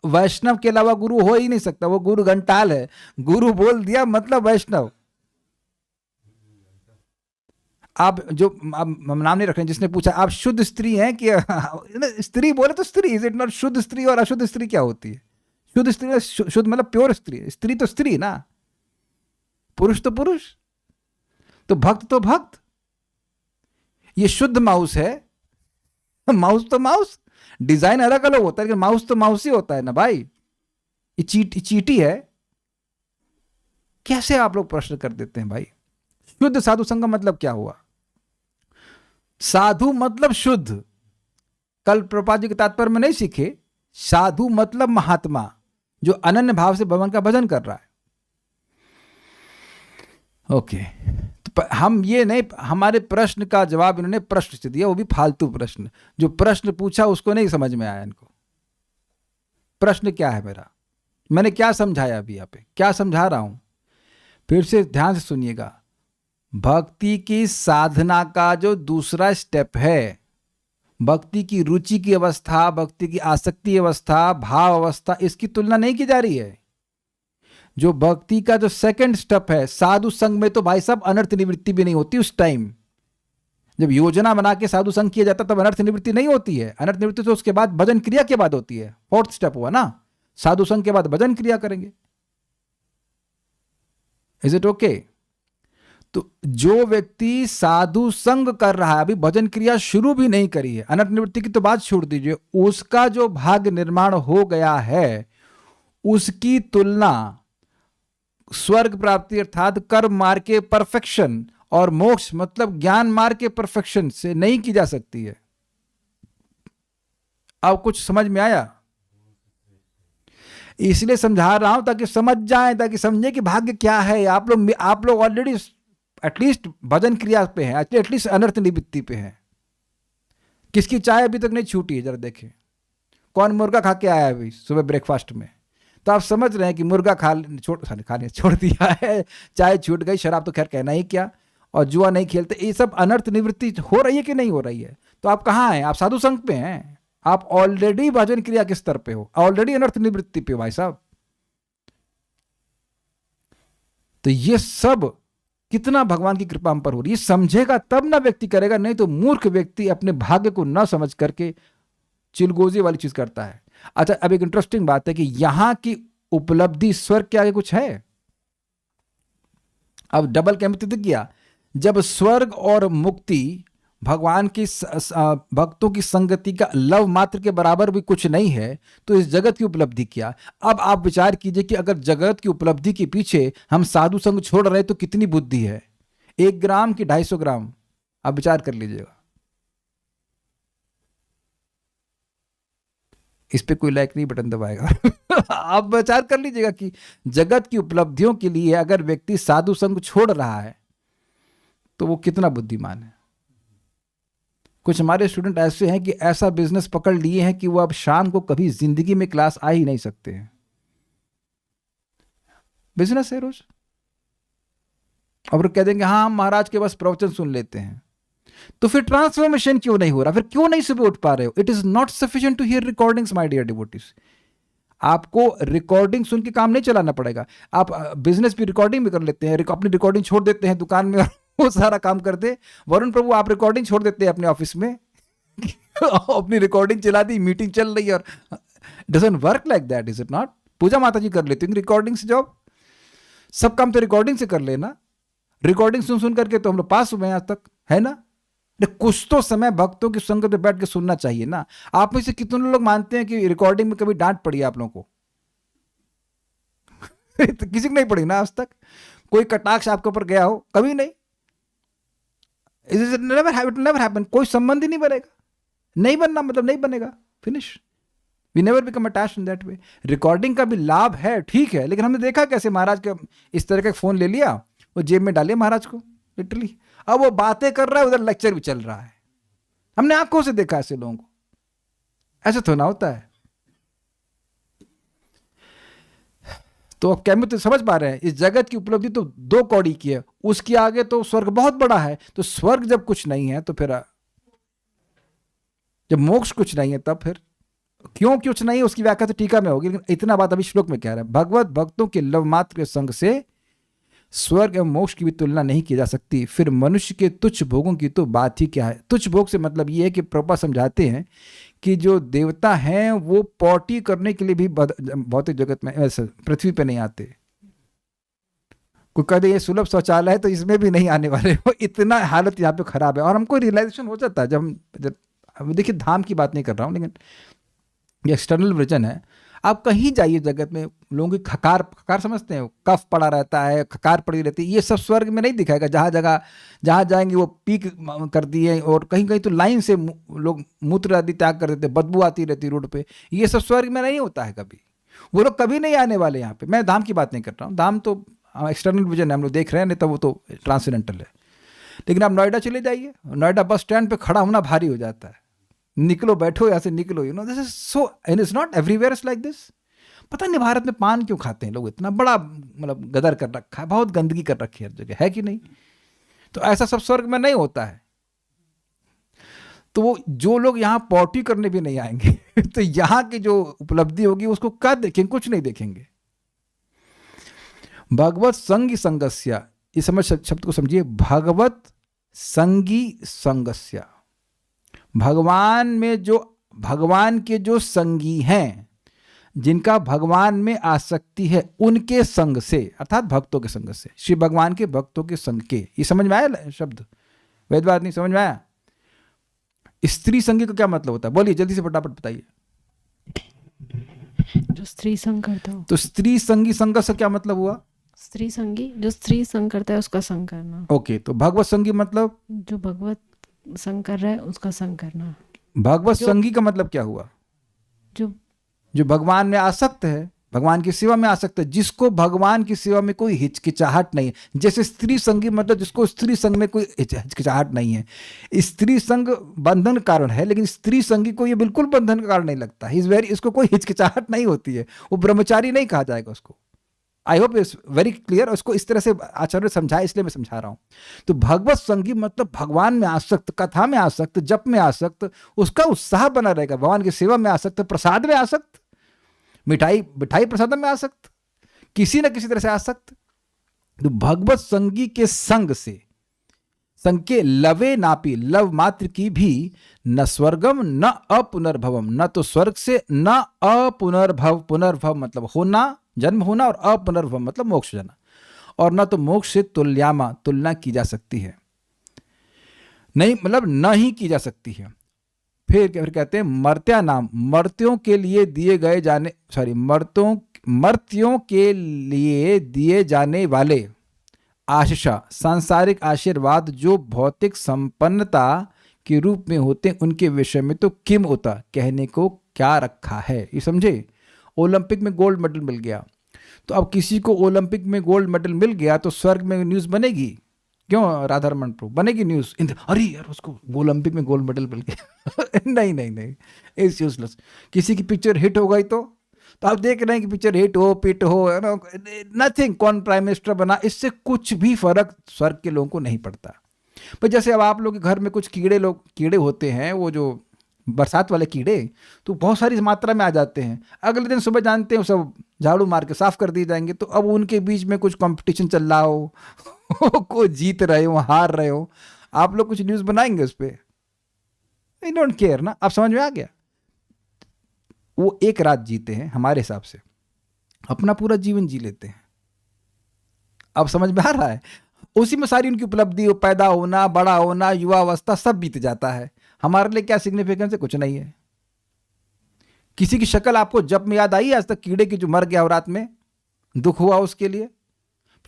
वैष्णव के अलावा गुरु हो ही नहीं सकता, वो गुरु घंटाल है। गुरु बोल दिया मतलब वैष्णव। आप जो हम नाम नहीं रख रहे, जिसने पूछा आप शुद्ध स्त्री हैं कि स्त्री बोले तो स्त्री, इज इट नॉट? शुद्ध स्त्री और अशुद्ध स्त्री क्या होती है? शुद्ध स्त्री, शुद्ध मतलब प्योर स्त्री। स्त्री तो स्त्री ना, पुरुष तो पुरुष, तो भक्त तो भक्त। ये शुद्ध माउस है, माउस तो माउस, डिजाइन अलग अलग होता है लेकिन माउस तो माउस ही होता है ना भाई। ये चीटी है। कैसे आप लोग प्रश्न कर देते हैं भाई? शुद्ध साधु संग मतलब क्या हुआ? साधु मतलब शुद्ध। कल प्रभुपाद जी के तात्पर्य में नहीं सीखे? साधु मतलब महात्मा जो अनन्य भाव से भगवान का भजन कर रहा है। ओके, तो हम ये नहीं, हमारे प्रश्न का जवाब इन्होंने प्रश्न से दिया, वो भी फालतू प्रश्न। जो प्रश्न पूछा उसको नहीं समझ में आया इनको। प्रश्न क्या है मेरा? मैंने क्या समझाया अभी यहाँ पे, क्या समझा रहा हूं? फिर से ध्यान से सुनिएगा। भक्ति की साधना का जो दूसरा स्टेप है, भक्ति की रुचि की अवस्था, भक्ति की आसक्ति अवस्था, भाव अवस्था, इसकी तुलना नहीं की जा रही है। जो भक्ति का जो सेकंड स्टेप है, साधु संग में तो भाई साहब अनर्थ निवृत्ति भी नहीं होती। उस टाइम जब योजना बना के साधु संग किया जाता तब अनर्थ निवृत्ति नहीं होती है। अनर्थ निवृत्ति तो उसके बाद भजन क्रिया के बाद होती है। फोर्थ स्टेप हुआ ना, साधु संग के बाद भजन क्रिया करेंगे। Is it okay? तो जो व्यक्ति साधु संग कर रहा है, अभी भजन क्रिया शुरू भी नहीं करी है, अनर्थ निवृत्ति की तो बात छोड़ दीजिए, उसका जो भाग्य निर्माण हो गया है उसकी तुलना स्वर्ग प्राप्ति अर्थात कर्म मार्ग के परफेक्शन और मोक्ष मतलब ज्ञान मार्ग के परफेक्शन से नहीं की जा सकती है। अब कुछ समझ में आया? इसलिए समझा रहा हूं ताकि समझ जाएं, ताकि समझे कि भाग्य क्या है। आप लोग ऑलरेडी एटलीस्ट भजन क्रिया पे हैं, एटलीस्ट अनर्थ निवृत्ति पे हैं। किसकी चाय अभी तक नहीं छूटी है? जरा देखें कौन मुर्गा खा के आया अभी सुबह ब्रेकफास्ट में। तो आप समझ रहे हैं कि मुर्गा खाने छोड़ दिया है, चाय छूट गई, शराब तो खैर कहना ही क्या, और जुआ नहीं खेलते। ये सब अनर्थ निवृत्ति हो रही है कि नहीं हो रही है? तो आप कहाँ हैं? आप साधु संघ पे हैं। आप ऑलरेडी भजन क्रिया के स्तर पे हो, ऑलरेडी अनर्थ निवृत्ति पे हो भाई साहब। तो ये सब कितना भगवान की कृपा हम पर हो रही है, समझेगा तब ना व्यक्ति करेगा, नहीं तो मूर्ख व्यक्ति अपने भाग्य को ना समझ करके चिलगोजी वाली चीज करता है। अच्छा, अब एक इंटरेस्टिंग बात है कि यहां की उपलब्धि स्वर्ग के आगे कुछ है। अब डबल कैमिति दिख गया। जब स्वर्ग और मुक्ति भगवान की भक्तों की संगति का लव मात्र के बराबर भी कुछ नहीं है, तो इस जगत की उपलब्धि क्या? अब आप विचार कीजिए कि अगर जगत की उपलब्धि के पीछे हम साधु संग छोड़ रहे तो कितनी बुद्धि है। 1 ग्राम की 250 ग्राम, आप विचार कर लीजिएगा। इस पे कोई लाइक नहीं बटन दबाएगा। आप विचार कर लीजिएगा कि जगत की उपलब्धियों के लिए अगर व्यक्ति साधु संग छोड़ रहा है तो वो कितना बुद्धिमान है। कुछ हमारे स्टूडेंट ऐसे हैं कि ऐसा बिजनेस पकड़ लिए हैं कि वो अब शाम को कभी जिंदगी में क्लास आ ही नहीं सकते हैं। बिजनेस है रोज, और कह देंगे हाँ हम महाराज के बस प्रवचन सुन लेते हैं। तो फिर ट्रांसफॉर्मेशन क्यों नहीं हो रहा? फिर क्यों नहीं सुबह उठ पा रहे हो? It is not sufficient to hear recordings my dear devotees. आपको रिकॉर्डिंग सुन के काम नहीं चलाना पड़ेगा। आप बिजनेस भी रिकॉर्डिंग भी कर लेते हैं, अपनी रिकॉर्डिंग छोड़ देते हैं दुकान में, वो सारा काम करते। वरुण प्रभु आप रिकॉर्डिंग छोड़ देते हैं अपने ऑफिस में, अपनी रिकॉर्डिंग चला दी, मीटिंग चल रही है, और doesn't work like that, is it not? पूजा माता जी कर लेती हैं रिकॉर्डिंग से जॉब, सब काम तो रिकॉर्डिंग से कर लेना। रिकॉर्डिंग सुन सुन करके तो हम लोग पास हुए आज तक, है ना? कुछ तो समय भक्तों की संगत में बैठ के सुनना चाहिए ना। आप में से कितने लोग मानते हैं कि रिकॉर्डिंग में कभी डांट पड़ी आप लोगों को? तो किसी को नहीं पड़ी ना आज तक। कोई कटाक्ष आपके ऊपर गया हो? कभी नहीं। Never happen. कोई संबंध ही नहीं बनेगा। नहीं बनना मतलब नहीं बनेगा, finish. We never become attached in that way. Recording का भी लाभ है, ठीक है, लेकिन हमने देखा कैसे महाराज का इस तरह का फोन ले लिया, वो जेब में डालिए महाराज को लिटरली, अब वो बातें कर रहा है, उधर लेक्चर भी चल रहा है। हमने आंखों से देखा ऐसे लोगों को। ऐसे तो ना होता है। तो अब क्या तो समझ पा रहे हैं, इस जगत की उपलब्धि तो 2 कौड़ी की है, उसके आगे तो स्वर्ग बहुत बड़ा है। तो स्वर्ग जब कुछ नहीं है तो फिर जब मोक्ष कुछ नहीं है तब फिर क्यों कुछ नहीं है, उसकी व्याख्या तो टीका में होगी। लेकिन इतना बात अभी श्लोक में कह रहा है, भगवत भक्तों के लव मात्र के संग से स्वर्ग एवं मोक्ष की भी तुलना नहीं की जा सकती। फिर मनुष्य के तुच्छ भोगों की तो बात ही क्या है। तुच्छ भोग से मतलब ये है कि प्रभुपाद समझाते हैं कि जो देवता हैं वो पॉटी करने के लिए भी भौतिक जगत में पृथ्वी पे नहीं आते। कोई कह दे ये सुलभ शौचालय है तो इसमें भी नहीं आने वाले हो, इतना हालत यहाँ पे खराब है। और हमको रियलाइजेशन हो जाता है जब देखिए धाम की बात नहीं कर रहा हूँ, लेकिन ये एक्सटर्नल विजन है। आप कहीं जाइए जगत में, लोगों की खकार समझते हैं, कफ पड़ा रहता है, खकार पड़ी रहती है, ये सब स्वर्ग में नहीं दिखाएगा। जहाँ जाएंगे वो पीक कर दिए, और कहीं कहीं तो लाइन से लोग मूत्र आदि त्याग कर देते, बदबू आती रहती रोड पे। ये सब स्वर्ग में नहीं होता है कभी। वो लोग कभी नहीं आने वाले यहाँ पे। मैं धाम की बात नहीं कर रहा हूँ, धाम तो एक्सटर्नल विजन है, हम लोग देख रहे हैं, नहीं तो वो तो ट्रांसेंडेंटल है। लेकिन आप नोएडा चले जाइए, नोएडा बस स्टैंड पे खड़ा होना भारी हो जाता है। निकलो, बैठो, यहाँ से निकलो, this is so, and it's not everywhere is like this. पता नहीं भारत में पान क्यों खाते हैं लोग, इतना बड़ा मतलब गदर कर रखा है, बहुत गंदगी कर रखी है हर जगह, है कि नहीं? तो ऐसा सब स्वर्ग में नहीं होता है। तो वो जो लोग यहाँ पॉटी करने भी नहीं आएंगे तो यहाँ की जो उपलब्धि होगी उसको क्या देखेंगे? कुछ नहीं देखेंगे। भगवत संगी संगस्य, इस समझ शब्द को समझिए, भगवत संगी संगस्य, भगवान में जो भगवान के जो संगी हैं, जिनका भगवान में आसक्ति है, उनके संग से, अर्थात भक्तों के संग से, श्री भगवान के भक्तों के संग के। ये समझ में आया शब्द? वेदवाद नहीं समझ में आया? स्त्री संगी का क्या मतलब होता है? बोलिए जल्दी से फटाफट बताइए। जो स्त्री संग करता हो। तो स्त्री संगी संग से क्या मतलब हुआ? स्त्री संगी, जो स्त्री संग करता है उसका संग करना। ओके, तो भगवत संगी मतलब जो भगवत संग कर रहा है उसका संग करना। भगवत संगी का मतलब क्या हुआ? जो जो भगवान में आसक्त है, भगवान की सेवा में आसक्त है, जिसको भगवान की सेवा में कोई हिचकिचाहट नहीं है। जैसे स्त्री संगी मतलब जिसको स्त्री संग में कोई हिचकिचाहट नहीं है। स्त्री संग बंधन कारण है, लेकिन स्त्री संगी को ये बिल्कुल बंधन का कारण नहीं लगता। इज वेरी, इसको कोई हिचकिचाहट नहीं होती है, वो ब्रह्मचारी नहीं कहा जाएगा उसको। I hope it's very clear. उसको इस तरह से आचार्य समझाया, इसलिए मैं समझा रहा हूं। तो भगवत संगी मतलब भगवान में आसक्त, कथा में आसक्त, जप में आसक्त, उसका उत्साह बना रहेगा। भगवान की सेवा में आसक्त, प्रसाद में आसक्त, मिठाई मिठाई प्रसाद में आसक्त, किसी न किसी तरह से आसक्त। तो भगवत संगी के संग से, संग के लवे नापी, लव मात्र की भी न स्वर्गम न अपुनर्भवम, न तो स्वर्ग से न अपुनर्भव, पुनर्भव मतलब होना, जन्म होना, और अपुनर्भव मतलब मोक्ष जाना, और न तो मोक्ष से तुल्यामा, तुलना की जा सकती है, नहीं मतलब न ही की जा सकती है। फिर कहते हैं मर्त्या नाम, मर्त्यों के लिए दिए गए जाने, मर्त्यों के लिए दिए जाने वाले आशीषा, सांसारिक आशीर्वाद जो भौतिक संपन्नता के रूप में होते हैं, उनके विषय में तो किम होता, कहने को क्या रखा है। ये समझे, ओलंपिक में गोल्ड मेडल मिल गया, तो अब किसी को ओलंपिक में गोल्ड मेडल मिल गया तो स्वर्ग में न्यूज़ बनेगी क्यों? राधारमण प्रभु बनेगी न्यूज़, अरे यार उसको ओलंपिक में गोल्ड मेडल मिल गया। नहीं नहीं नहीं, इट्स यूजलेस। किसी की पिक्चर हिट हो गई तो आप देख रहे हैं कि पिक्चर हिट हो, पिट हो, नथिंग, कौन प्राइम मिनिस्टर बना, इससे कुछ भी फर्क स्वर्ग के लोगों को नहीं पड़ता। पर जैसे अब आप लोग के घर में कुछ कीड़े होते हैं, वो जो बरसात वाले कीड़े, तो बहुत सारी मात्रा में आ जाते हैं, अगले दिन सुबह जानते हैं सब झाड़ू मार के साफ कर दिए जाएंगे। तो अब उनके बीच में कुछ कंपटीशन चल रहा हो, को जीत रहे हो, हार रहे हो, आप लोग कुछ न्यूज़ बनाएंगे उस पर? आई डोंट केयर ना। आप समझ में आ गया? वो एक रात जीते हैं हमारे हिसाब से, अपना पूरा जीवन जी लेते हैं। अब समझ में आ रहा है? उसी में सारी उनकी उपलब्धि, पैदा होना, बड़ा होना, युवावस्था सब बीत जाता है। हमारे लिए क्या सिग्निफिकेंस है? कुछ नहीं है। किसी की शक्ल आपको जब में याद आई आज तक? कीड़े की जो मर गया हो रात में, दुख हुआ उसके लिए?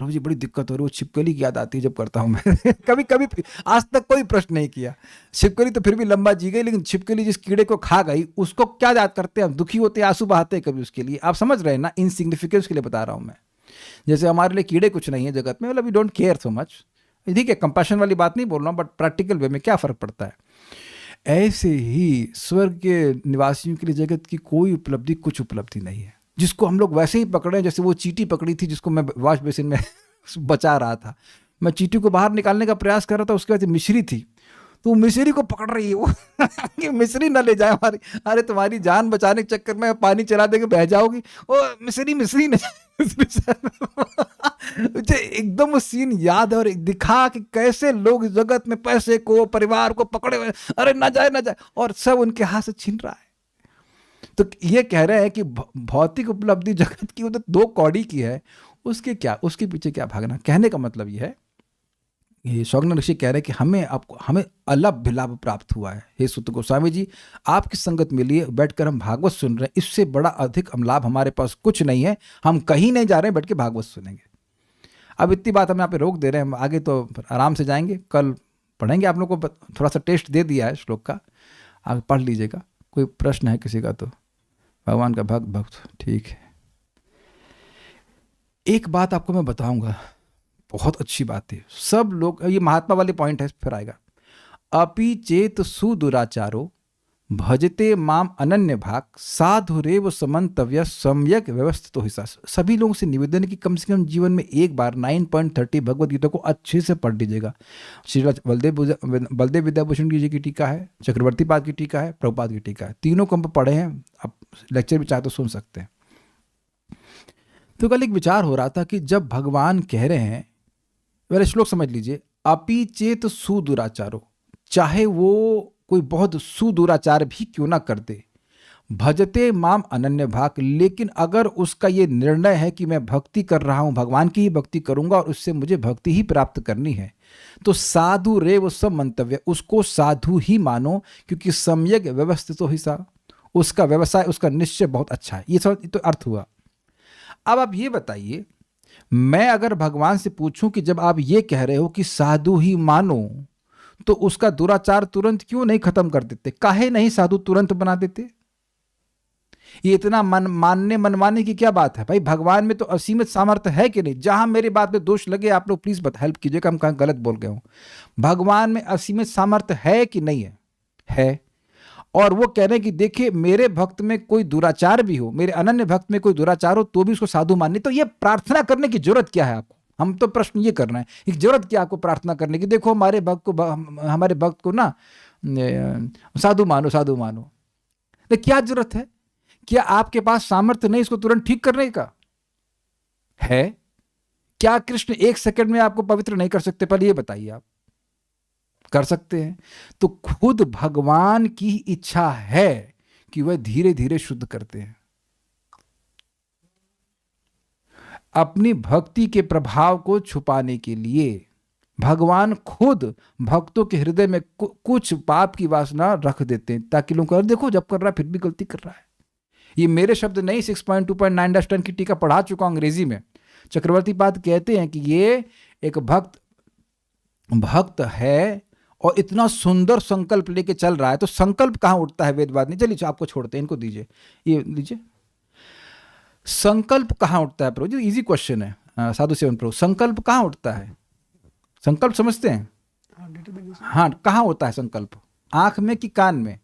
प्रभु जी बड़ी दिक्कत हो रही है, वो छिपकली की याद आती है जब करता हूं मैं। कभी कभी आज तक कोई प्रश्न नहीं किया। छिपकली तो फिर भी लंबा जी गई, लेकिन छिपकली जिस कीड़े को खा गई उसको क्या याद करते हैं? हम दुखी होते हैं, आंसू बहाते हैं कभी उसके लिए। आप समझ रहे हैं ना? इनसिग्निफिकेंस के लिए बता रहा हूं मैं। जैसे हमारे लिए कीड़े कुछ नहीं है जगत में, मतलब we don't care so much. ठीक है, कंपैशन वाली बात नहीं बोल रहा हूँ, बट प्रैक्टिकल वे में क्या फर्क पड़ता है। ऐसे ही स्वर्ग के निवासियों के लिए जगत की कोई उपलब्धि, कुछ उपलब्धि नहीं है, जिसको हम लोग वैसे ही पकड़े। जैसे वो चींटी पकड़ी थी जिसको मैं वॉश बेसिन में बचा रहा था, मैं चींटी को बाहर निकालने का प्रयास कर रहा था, उसके बाद मिश्री थी, तो मिश्री को पकड़ रही है वो कि मिश्री ना ले जाए हमारी। अरे तुम्हारी जान बचाने के चक्कर में पानी चला देके बह जाओगी। ओ मिश्री न मुझे एकदम वो सीन याद है, और दिखा कि कैसे लोग जगत में पैसे को, परिवार को पकड़े हुए, अरे ना जाए, और सब उनके हाथ से छीन रहा है। तो ये कह रहे हैं कि भौतिक उपलब्धि जगत की उधर 2 कौड़ी की है, उसके पीछे क्या भागना। कहने का मतलब ये है, ये शौनक ऋषि कह रहे हैं कि हमें अलभ लाभ प्राप्त हुआ है। हे सुत गोस्वामी जी, आपकी संगत मिली है, बैठकर हम भागवत सुन रहे हैं, इससे बड़ा अधिक लाभ हमारे पास कुछ नहीं है। हम कहीं नहीं जा रहे हैं, बैठ के भागवत सुनेंगे। अब इतनी बात हम यहाँ पे रोक दे रहे हैं, हम आगे तो आराम से जाएंगे, कल पढ़ेंगे। आप लोग को थोड़ा सा टेस्ट दे दिया है श्लोक का, आगे पढ़ लीजिएगा। कोई प्रश्न है किसी का तो? भगवान का भक्त, ठीक है। एक बात आपको मैं बताऊंगा, बहुत अच्छी बात है। सब लोग, ये महात्मा वाले पॉइंट है, फिर आएगा। अपि चेत सुदुराचारो भजते माम अनन्य भाग साधुरेव समन्तव्य सम्यक व्यवस्थितो हिस्सा। सभी लोगों से निवेदन है कि कम से कम जीवन में एक बार 9.30 भगवद गीता को अच्छे से पढ़ लीजिएगा। श्री बलदेव विद्याभूषण जी की टीका है, चक्रवर्ती पाद की टीका है, प्रभुपाद की टीका है, तीनों को हम पढ़े हैं। आप लेक्चर भी चाहे तो सुन सकते हैं। तो कल एक विचार हो रहा था कि जब भगवान कह रहे हैं, पहले श्लोक समझ लीजिए, अपि चेत सुदुराचारो, चाहे वो कोई बहुत सुदुराचार भी क्यों ना कर दे, भजते माम अनन्य भाग, लेकिन अगर उसका ये निर्णय है कि मैं भक्ति कर रहा हूं, भगवान की ही भक्ति करूंगा और उससे मुझे भक्ति ही प्राप्त करनी है, तो साधु रेव सब मंतव्य, उसको साधु ही मानो, क्योंकि सम्यक व्यवस्थितो हिस्सा, उसका व्यवसाय, उसका निश्चय बहुत अच्छा है। ये सब तो अर्थ हुआ। अब आप ये बताइए, मैं अगर भगवान से पूछूं कि जब आप ये कह रहे हो कि साधु ही मानो, तो उसका दुराचार तुरंत क्यों नहीं खत्म कर देते? काहे नहीं साधु तुरंत बना देते? ये इतना मनमाने की क्या बात है भाई? भगवान में तो असीमित सामर्थ्य है कि नहीं? जहां मेरी बात में दोष लगे आप लोग प्लीज हेल्प कीजिएगा, हम कहाँ गलत बोल गए हूं। भगवान में असीमित सामर्थ्य है कि नहीं है? है। और वो कह रहे हैं कि देखिए मेरे भक्त में कोई दुराचार भी हो, मेरे अनन्य भक्त में कोई दुराचार हो तो भी उसको साधु माननी। तो ये प्रार्थना करने की जरूरत क्या है आपको? हम तो प्रश्न ये कर रहे हैं, एक जरूरत क्या आपको प्रार्थना करने की? देखो हमारे भक्त को ना साधु मानो, साधु मानो। तो क्या जरूरत है? क्या आपके पास सामर्थ्य नहीं इसको तुरंत ठीक करने का? है क्या कृष्ण 1 सेकंड में आपको पवित्र नहीं कर सकते? पहले ये बताइए। आप कर सकते हैं। तो खुद भगवान की इच्छा है कि वह धीरे धीरे शुद्ध करते हैं। अपनी भक्ति के प्रभाव को छुपाने के लिए भगवान खुद भक्तों के हृदय में कुछ पाप की वासना रख देते हैं, ताकि लोग कहें देखो जब कर रहा है फिर भी गलती कर रहा है। ये मेरे शब्द नहीं, 6.2.9-10 की टीका पढ़ा चुका हूं अंग्रेजी में। चक्रवर्ती पाद कहते हैं कि ये एक भक्त है और इतना सुंदर संकल्प लेके चल रहा है। तो संकल्प कहां उठता है? वेदवाद नहीं। चलिए आपको छोड़ते हैं, इनको दीजिए, ये लीजिए। संकल्प कहां उठता है प्रभु जी? इजी क्वेश्चन है। साधु सेवन प्रभु, संकल्प कहां उठता है? संकल्प समझते हैं? हाँ, कहां होता है संकल्प? आंख में कि कान में?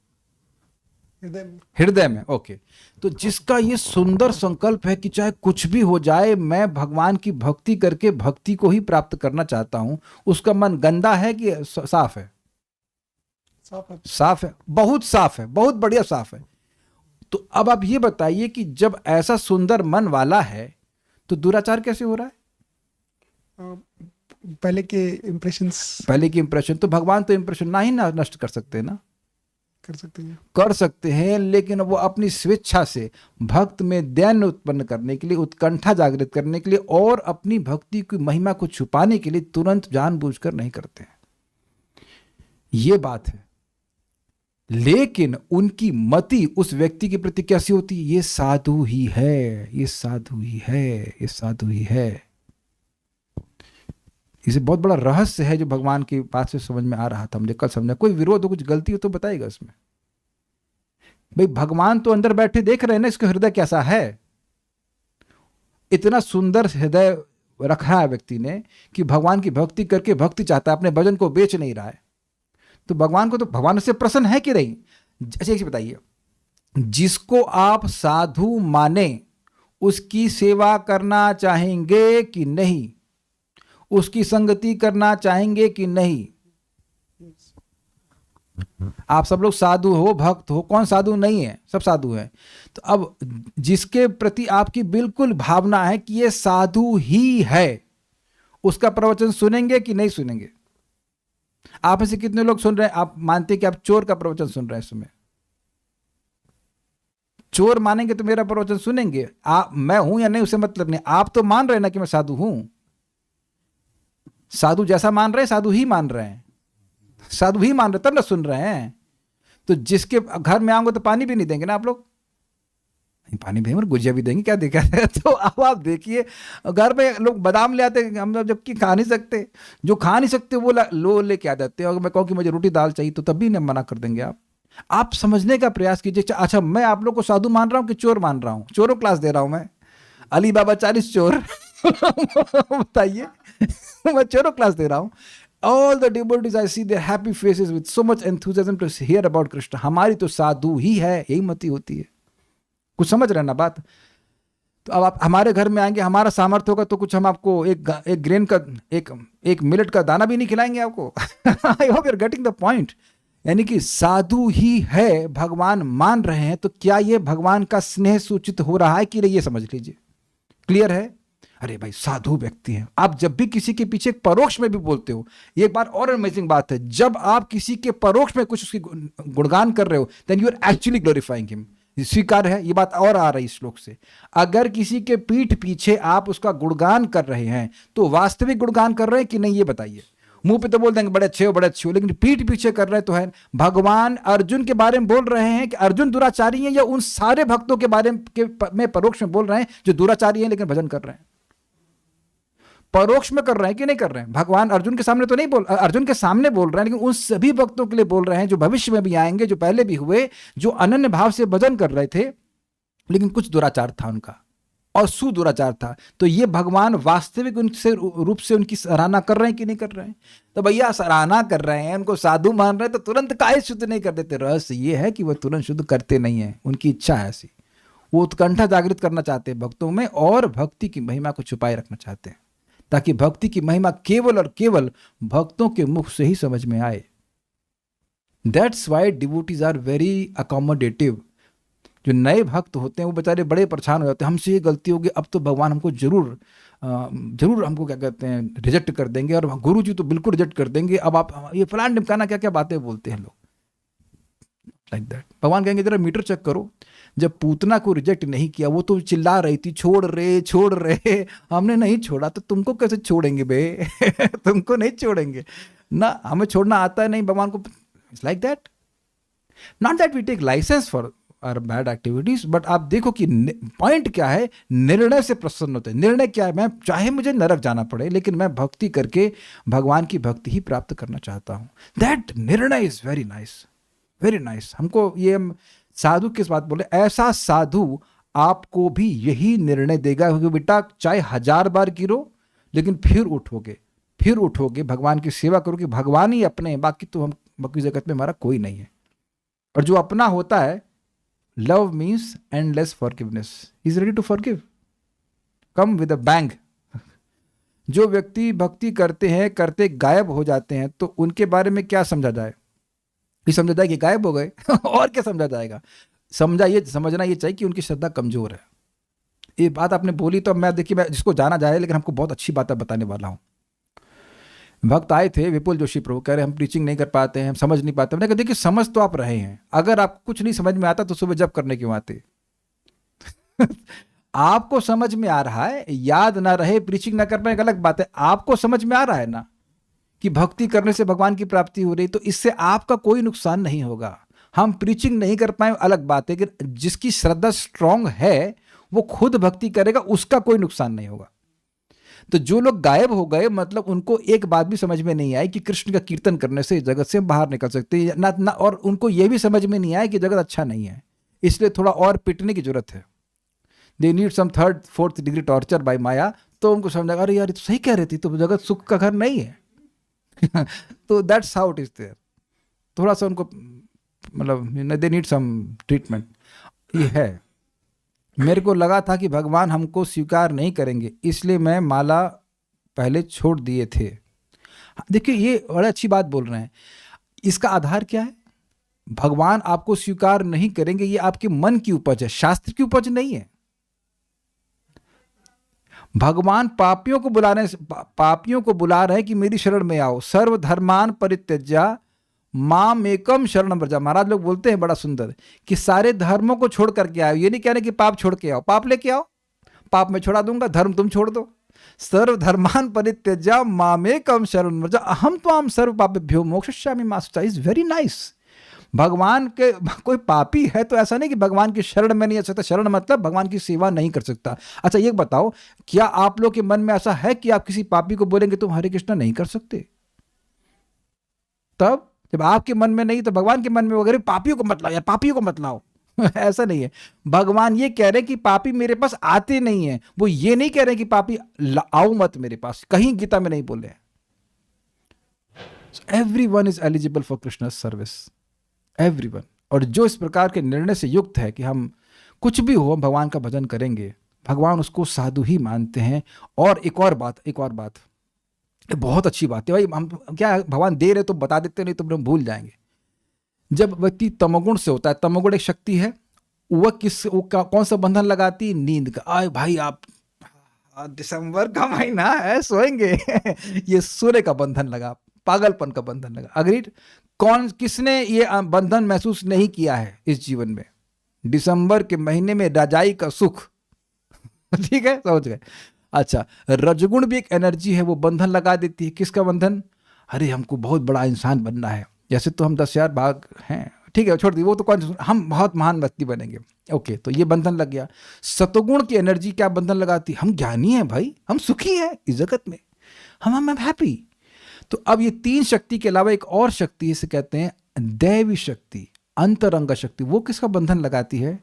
हृदय में। ओके। तो जिसका ये सुंदर संकल्प है कि चाहे कुछ भी हो जाए मैं भगवान की भक्ति करके भक्ति को ही प्राप्त करना चाहता हूं, उसका मन गंदा है कि साफ है? साफ है, बहुत साफ है, बहुत बढ़िया साफ है। तो अब आप ये बताइए कि जब ऐसा सुंदर मन वाला है तो दुराचार कैसे हो रहा है? पहले के इंप्रेशन। तो भगवान तो इंप्रेशन ना ही नष्ट कर सकते ना? कर सकते हैं, लेकिन वो अपनी स्वेच्छा से भक्त में दैन्य उत्पन्न करने के लिए, उत्कंठा जागृत करने के लिए और अपनी भक्ति की महिमा को छुपाने के लिए तुरंत जानबूझकर नहीं करते हैं। ये बात है। लेकिन उनकी मति उस व्यक्ति के प्रति कैसी होती है? ये साधु ही है, ये साधु ही है, ये साधु ही है। इसे बहुत बड़ा रहस्य है जो भगवान की बात से समझ में आ रहा था मुझे, कल समझा। कोई विरोध हो, कुछ गलती हो तो बताइएगा इसमें। भाई भगवान तो अंदर बैठे देख रहे हैं ना इसका हृदय कैसा है। इतना सुंदर हृदय रखा है व्यक्ति ने कि भगवान की भक्ति करके भक्ति चाहता है, अपने भजन को बेच नहीं रहा है। तो भगवान से प्रसन्न है कि नहीं? अच्छा एक बताइए, जिसको आप साधु माने उसकी सेवा करना चाहेंगे कि नहीं? उसकी संगति करना चाहेंगे कि नहीं? आप सब लोग साधु हो, भक्त हो, कौन साधु नहीं है? सब साधु है। तो अब जिसके प्रति आपकी बिल्कुल भावना है कि ये साधु ही है, उसका प्रवचन सुनेंगे कि नहीं सुनेंगे? आप में से कितने लोग सुन रहे हैं, आप मानते हैं कि आप चोर का प्रवचन सुन रहे हैं इस समय? चोर मानेंगे तो मेरा प्रवचन सुनेंगे? आप मैं हूं या नहीं उससे मतलब नहीं, आप तो मान रहे हैं ना कि मैं साधु हूं। साधु जैसा मान रहे हैं, साधु ही मान रहे हैं, साधु ही मान रहे तब ना सुन रहे हैं। तो जिसके घर में आऊंगा तो पानी भी नहीं देंगे ना आप लोग? नहीं, पानी भी और गुजिया भी देंगे, क्या देखा है? तो अब आप देखिए, घर पे लोग बादाम ले आते, हम लोग जबकि खा नहीं सकते, जो खा नहीं सकते वो लो लेके आ जाते हैं। अगर मैं कहूँ कि मुझे रोटी दाल चाहिए तो तब भी नहीं मना कर देंगे। आप समझने का प्रयास कीजिए। अच्छा मैं आप लोग को साधु मान रहा हूँ कि चोर मान रहा हूँ? चोरों क्लास दे रहा हूं मैं, अली बाबा 40 चोर बताइए मैं चोरों क्लास दे रहा हूं। All the devotees I see their happy faces with so much enthusiasm to hear about Krishna. हमारी तो साधु ही है, यही मति होती है। कुछ समझ रहे ना बात? तो अब आप हमारे घर में आएंगे, हमारा सामर्थ्य होगा तो कुछ हम आपको एक ग्रेन का एक मिलेट का दाना भी नहीं खिलाएंगे आपको। I hope you are getting the point. यानी कि साधु ही है, भगवान मान रहे हैं, तो क्या ये भगवान का स्नेह सूचित हो रहा है कि नहीं, ये समझ लीजिए। क्लियर है? अरे भाई साधु व्यक्ति हैं। आप जब भी किसी के पीछे परोक्ष में भी बोलते हो, एक बार और अमेजिंग बात है, जब आप किसी के परोक्ष में कुछ उसकी गुणगान कर रहे हो, then you are actually glorifying him. स्वीकार है? ये बात और आ रही है श्लोक से। अगर किसी के पीठ पीछे आप उसका गुणगान कर रहे हैं तो वास्तविक गुणगान कर रहे हैं कि नहीं, ये बताइए। मुंह पे तो बोल देंगे बड़े अच्छे हो, बड़े अच्छे हो, लेकिन पीठ पीछे कर रहे तो है। भगवान अर्जुन के बारे में बोल रहे हैं कि अर्जुन दुराचारी है, या उन सारे भक्तों के बारे में परोक्ष में बोल रहे हैं जो दुराचारी हैं लेकिन भजन कर रहे हैं? परोक्ष में कर रहे हैं कि नहीं कर रहे हैं? भगवान अर्जुन के सामने तो नहीं बोल, अर्जुन के सामने बोल रहे हैं, लेकिन उन सभी भक्तों के लिए बोल रहे हैं जो भविष्य में भी आएंगे, जो पहले भी हुए, जो अनन्य भाव से भजन कर रहे थे लेकिन कुछ दुराचार था उनका और सुदुराचार था। तो ये भगवान वास्तविक उनसे रूप से उनकी सराहना कर रहे हैं कि नहीं कर रहे हैं? तो भैया सराहना कर रहे हैं, उनको साधु मान रहे हैं, तो तुरंत काहे शुद्ध नहीं कर देते? रहस्य ये है कि वह तुरंत शुद्ध करते नहीं है, उनकी इच्छा है ऐसी। वो उत्कंठा जागृत करना चाहते हैं भक्तों में और भक्ति की महिमा को छुपाए रखना चाहते हैं, ताकि भक्ति की महिमा केवल और केवल भक्तों के मुख से ही समझ में आए। That's why devotees are very accommodative. जो नए भक्त होते हैं वो बेचारे बड़े परेशान हो जाते हैं, हमसे ये गलती होगी, अब तो भगवान हमको जरूर हमको क्या कहते हैं रिजेक्ट कर देंगे, और गुरु जी तो बिल्कुल रिजेक्ट कर देंगे, अब आप ये फलान ढिमकाना क्या क्या बातें बोलते हैं लोग, लाइक दैट। भगवान कहेंगे जरा मीटर चेक करो, जब पूतना को रिजेक्ट नहीं किया, वो तो चिल्ला रही थी छोड़ रहे, हमने नहीं छोड़ा, तो तुमको कैसे छोड़ेंगे बे? तुमको नहीं छोड़ेंगे ना, हमें छोड़ना आता है नहीं भगवान को। It's like that. Not that we take license for our bad activities, but आप देखो कि पॉइंट क्या है, निर्णय से प्रसन्न होते हैं। निर्णय क्या है? मैं चाहे मुझे नरक जाना पड़े, लेकिन मैं भक्ति करके भगवान की भक्ति ही प्राप्त करना चाहता हूं। दैट निर्णय is very nice, very nice. हमको ये साधु किस बात बोले, ऐसा साधु आपको भी यही निर्णय देगा कि बेटा चाहे 1000 बार गिरो, लेकिन फिर उठोगे, भगवान की सेवा करोगे, भगवान ही अपने हैं, बाकी तो हम बाकी जगत में हमारा कोई नहीं है। और जो अपना होता है, love means endless forgiveness, is ready to forgive, come with a bang. जो व्यक्ति भक्ति करते हैं, करते गायब हो जाते हैं, तो उनके बारे में क्या समझा जाए? ये समझा जाए कि गायब हो गए और क्या समझा जाएगा? समझना ये चाहिए कि उनकी श्रद्धा कमजोर है। ये बात आपने बोली तो मैं देखिए, मैं जिसको जाना जाए, लेकिन हमको बहुत अच्छी बातें बताने वाला हूँ। भक्त आए थे विपुल जोशी प्रभु, कह रहे हम प्रीचिंग नहीं कर पाते हैं, हम समझ नहीं पाते। मैंने कहा देखिए समझ तो आप रहे हैं, अगर आपको कुछ नहीं समझ में आता तो सुबह जप करने क्यों आते? आपको समझ में आ रहा है, याद ना रहे, प्रीचिंग ना कर पाए, अलग बात है। आपको समझ में आ रहा है ना कि भक्ति करने से भगवान की प्राप्ति हो रही, तो इससे आपका कोई नुकसान नहीं होगा। हम प्रीचिंग नहीं कर पाए अलग बात है, कि जिसकी श्रद्धा स्ट्रांग है वो खुद भक्ति करेगा, उसका कोई नुकसान नहीं होगा। तो जो लोग गायब हो गए, मतलब उनको एक बात भी समझ में नहीं आई कि कृष्ण का कीर्तन करने से जगत से बाहर निकल सकते हैं ना, और उनको यह भी समझ में नहीं आया कि जगत अच्छा नहीं है, इसलिए थोड़ा और पिटने की जरूरत है। They need some 3rd 4th degree torture by Maya. तो उनको समझा, अरे यार ये तो सही कह रही थी, तो जगत सुख का घर नहीं है। तो that's how it is there. थोड़ा सा उनको मतलब दे नीड सम ट्रीटमेंट। ये है, मेरे को लगा था कि भगवान हमको स्वीकार नहीं करेंगे, इसलिए मैं माला पहले छोड़ दिए थे। देखिए ये बड़ी अच्छी बात बोल रहे हैं। इसका आधार क्या है? भगवान आपको स्वीकार नहीं करेंगे, ये आपके मन की उपज है, शास्त्र की उपज नहीं है। भगवान पापियों को बुला रहे हैं कि मेरी शरण में आओ। सर्वधर्मान परित्यज्य माम एकम शरणम व्रज। महाराज लोग बोलते हैं बड़ा सुंदर कि सारे धर्मों को छोड़ करके आओ। ये नहीं कह रहे कि पाप छोड़ के आओ, पाप लेके आओ, पाप मैं छोड़ा दूंगा, धर्म तुम छोड़ दो। सर्वधर्मान परित्यज्य मामेकम शरणम व्रज अहम त्वाम सर्व पापेभ्यो मोक्षयिष्यामि मा शुचः। Is very nice. भगवान के कोई पापी है तो ऐसा नहीं कि भगवान की शरण में नहीं आ सकता। शरण मतलब भगवान की सेवा नहीं कर सकता। अच्छा ये बताओ, क्या आप लोग के मन में ऐसा है कि आप किसी पापी को बोलेंगे तुम हरे कृष्णा नहीं कर सकते? तब जब आपके मन में नहीं तो भगवान के मन में वगैरह पापियों को मत लाओ, या पापियों को मत लाओ। ऐसा नहीं है। भगवान ये कह रहे हैं कि पापी मेरे पास आते नहीं है। वो ये नहीं कह रहे कि पापी आओ मत मेरे पास, कहीं गीता में नहीं बोले। Everyone is eligible for Krishna service, everyone. और जो इस प्रकार के निर्णय से युक्त है कि हम कुछ भी हो भगवान का भजन करेंगे, भगवान उसको साधु ही मानते हैं। और एक और बात बहुत अच्छी बात है भाई, हम क्या भगवान दे रहे तो बता देते, नहीं तो हम भूल जाएंगे। जब व्यक्ति तमोगुण से होता है, तमोगुण एक शक्ति है, वह कौन सा बंधन लगाती है? नींद का। आए भाई आप दिसंबर का महीना है, सोएंगे। ये सूर्य का बंधन लगा, पागलपन का बंधन लगा। अग्रीड? किसने ये बंधन महसूस नहीं किया है इस जीवन में? दिसंबर के महीने में रजाई का सुख। ठीक है, समझ गए? अच्छा, रजगुण भी एक एनर्जी है, वो बंधन लगा देती है। किसका बंधन? अरे हमको बहुत बड़ा इंसान बनना है, जैसे तो हम 10,000 भाग हैं, ठीक है छोड़ दी वो, तो कौन, हम बहुत महान व्यक्ति बनेंगे। ओके, तो ये बंधन लग गया। सतोगुण की एनर्जी क्या बंधन लगाती? हम ज्ञानी हैं भाई, हम सुखी हैं इस जगत में, हम हैप्पी। तो अब ये 3 शक्ति के अलावा एक और शक्ति, इसे कहते हैं दैवी शक्ति, अंतरंग शक्ति। वो किसका बंधन लगाती है?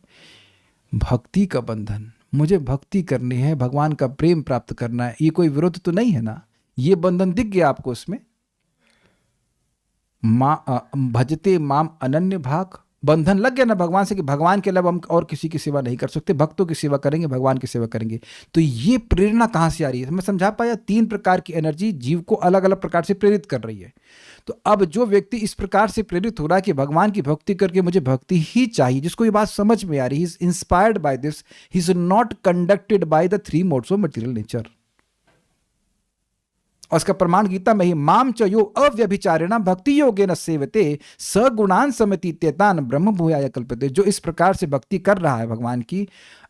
भक्ति का बंधन, मुझे भक्ति करनी है, भगवान का प्रेम प्राप्त करना है, ये कोई विरोध तो नहीं है ना? ये बंधन दिख गया आपको उसमें? भजते माम अनन्य भाग, बंधन लग गया ना भगवान से कि भगवान के अलावा हम और किसी की सेवा नहीं कर सकते, भक्तों की सेवा करेंगे, भगवान की सेवा करेंगे। तो ये प्रेरणा कहाँ से आ रही है? मैं समझा पाया, 3 प्रकार की एनर्जी जीव को अलग अलग प्रकार से प्रेरित कर रही है। तो अब जो व्यक्ति इस प्रकार से प्रेरित हो रहा है कि भगवान की भक्ति करके मुझे भक्ति ही चाहिए, जिसको ये बात समझ में आ रही है, he is inspired by this, he is not conducted by the 3 modes of material nature. और इसका प्रमाण गीता में ही, माम च यो अव्यभिचारिणा भक्ति योगेन सेवते सगुणान समितीत्यतान ब्रह्म भूयाय कल्पते। जो इस प्रकार से भक्ति कर रहा है, भगवान की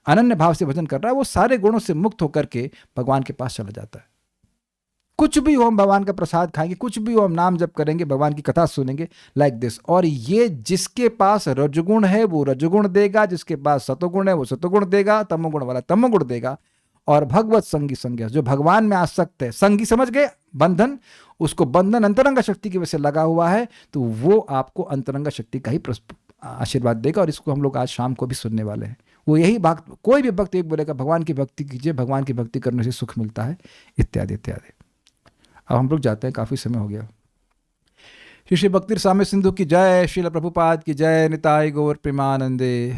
अनन्य भाव से भजन कर रहा है, वो सारे गुणों से मुक्त होकर के भगवान के पास चला जाता है। कुछ भी हो, हम भगवान का प्रसाद खाएंगे, कुछ भी हो, हम नाम जप करेंगे, भगवान की कथा सुनेंगे, लाइक दिस। और ये जिसके पास रजगुण है वो रजगुण देगा, जिसके पास सतोगुण है वो सतोगुण देगा, तमोगुण वाला तमोगुण देगा। और भगवत संगी संज्ञा, जो भगवान में आसक्त है, संगी समझ गए, बंधन, उसको बंधन अंतरंगा शक्ति की वजह से लगा हुआ है, तो वो आपको अंतरंगा शक्ति का ही आशीर्वाद देगा। और इसको हम लोग आज शाम को भी सुनने वाले हैं। वो यही भक्त, कोई भी भक्त एक बोलेगा भगवान की भक्ति कीजिए, भगवान की भक्ति करने से सुख मिलता है, इत्यादि इत्यादि। अब हम लोग जाते हैं, काफी समय हो गया। श्री श्री भक्ति साम्य सिंधु की जय, श्रील प्रभुपाद की जय, निताय गौर प्रेमानंदे।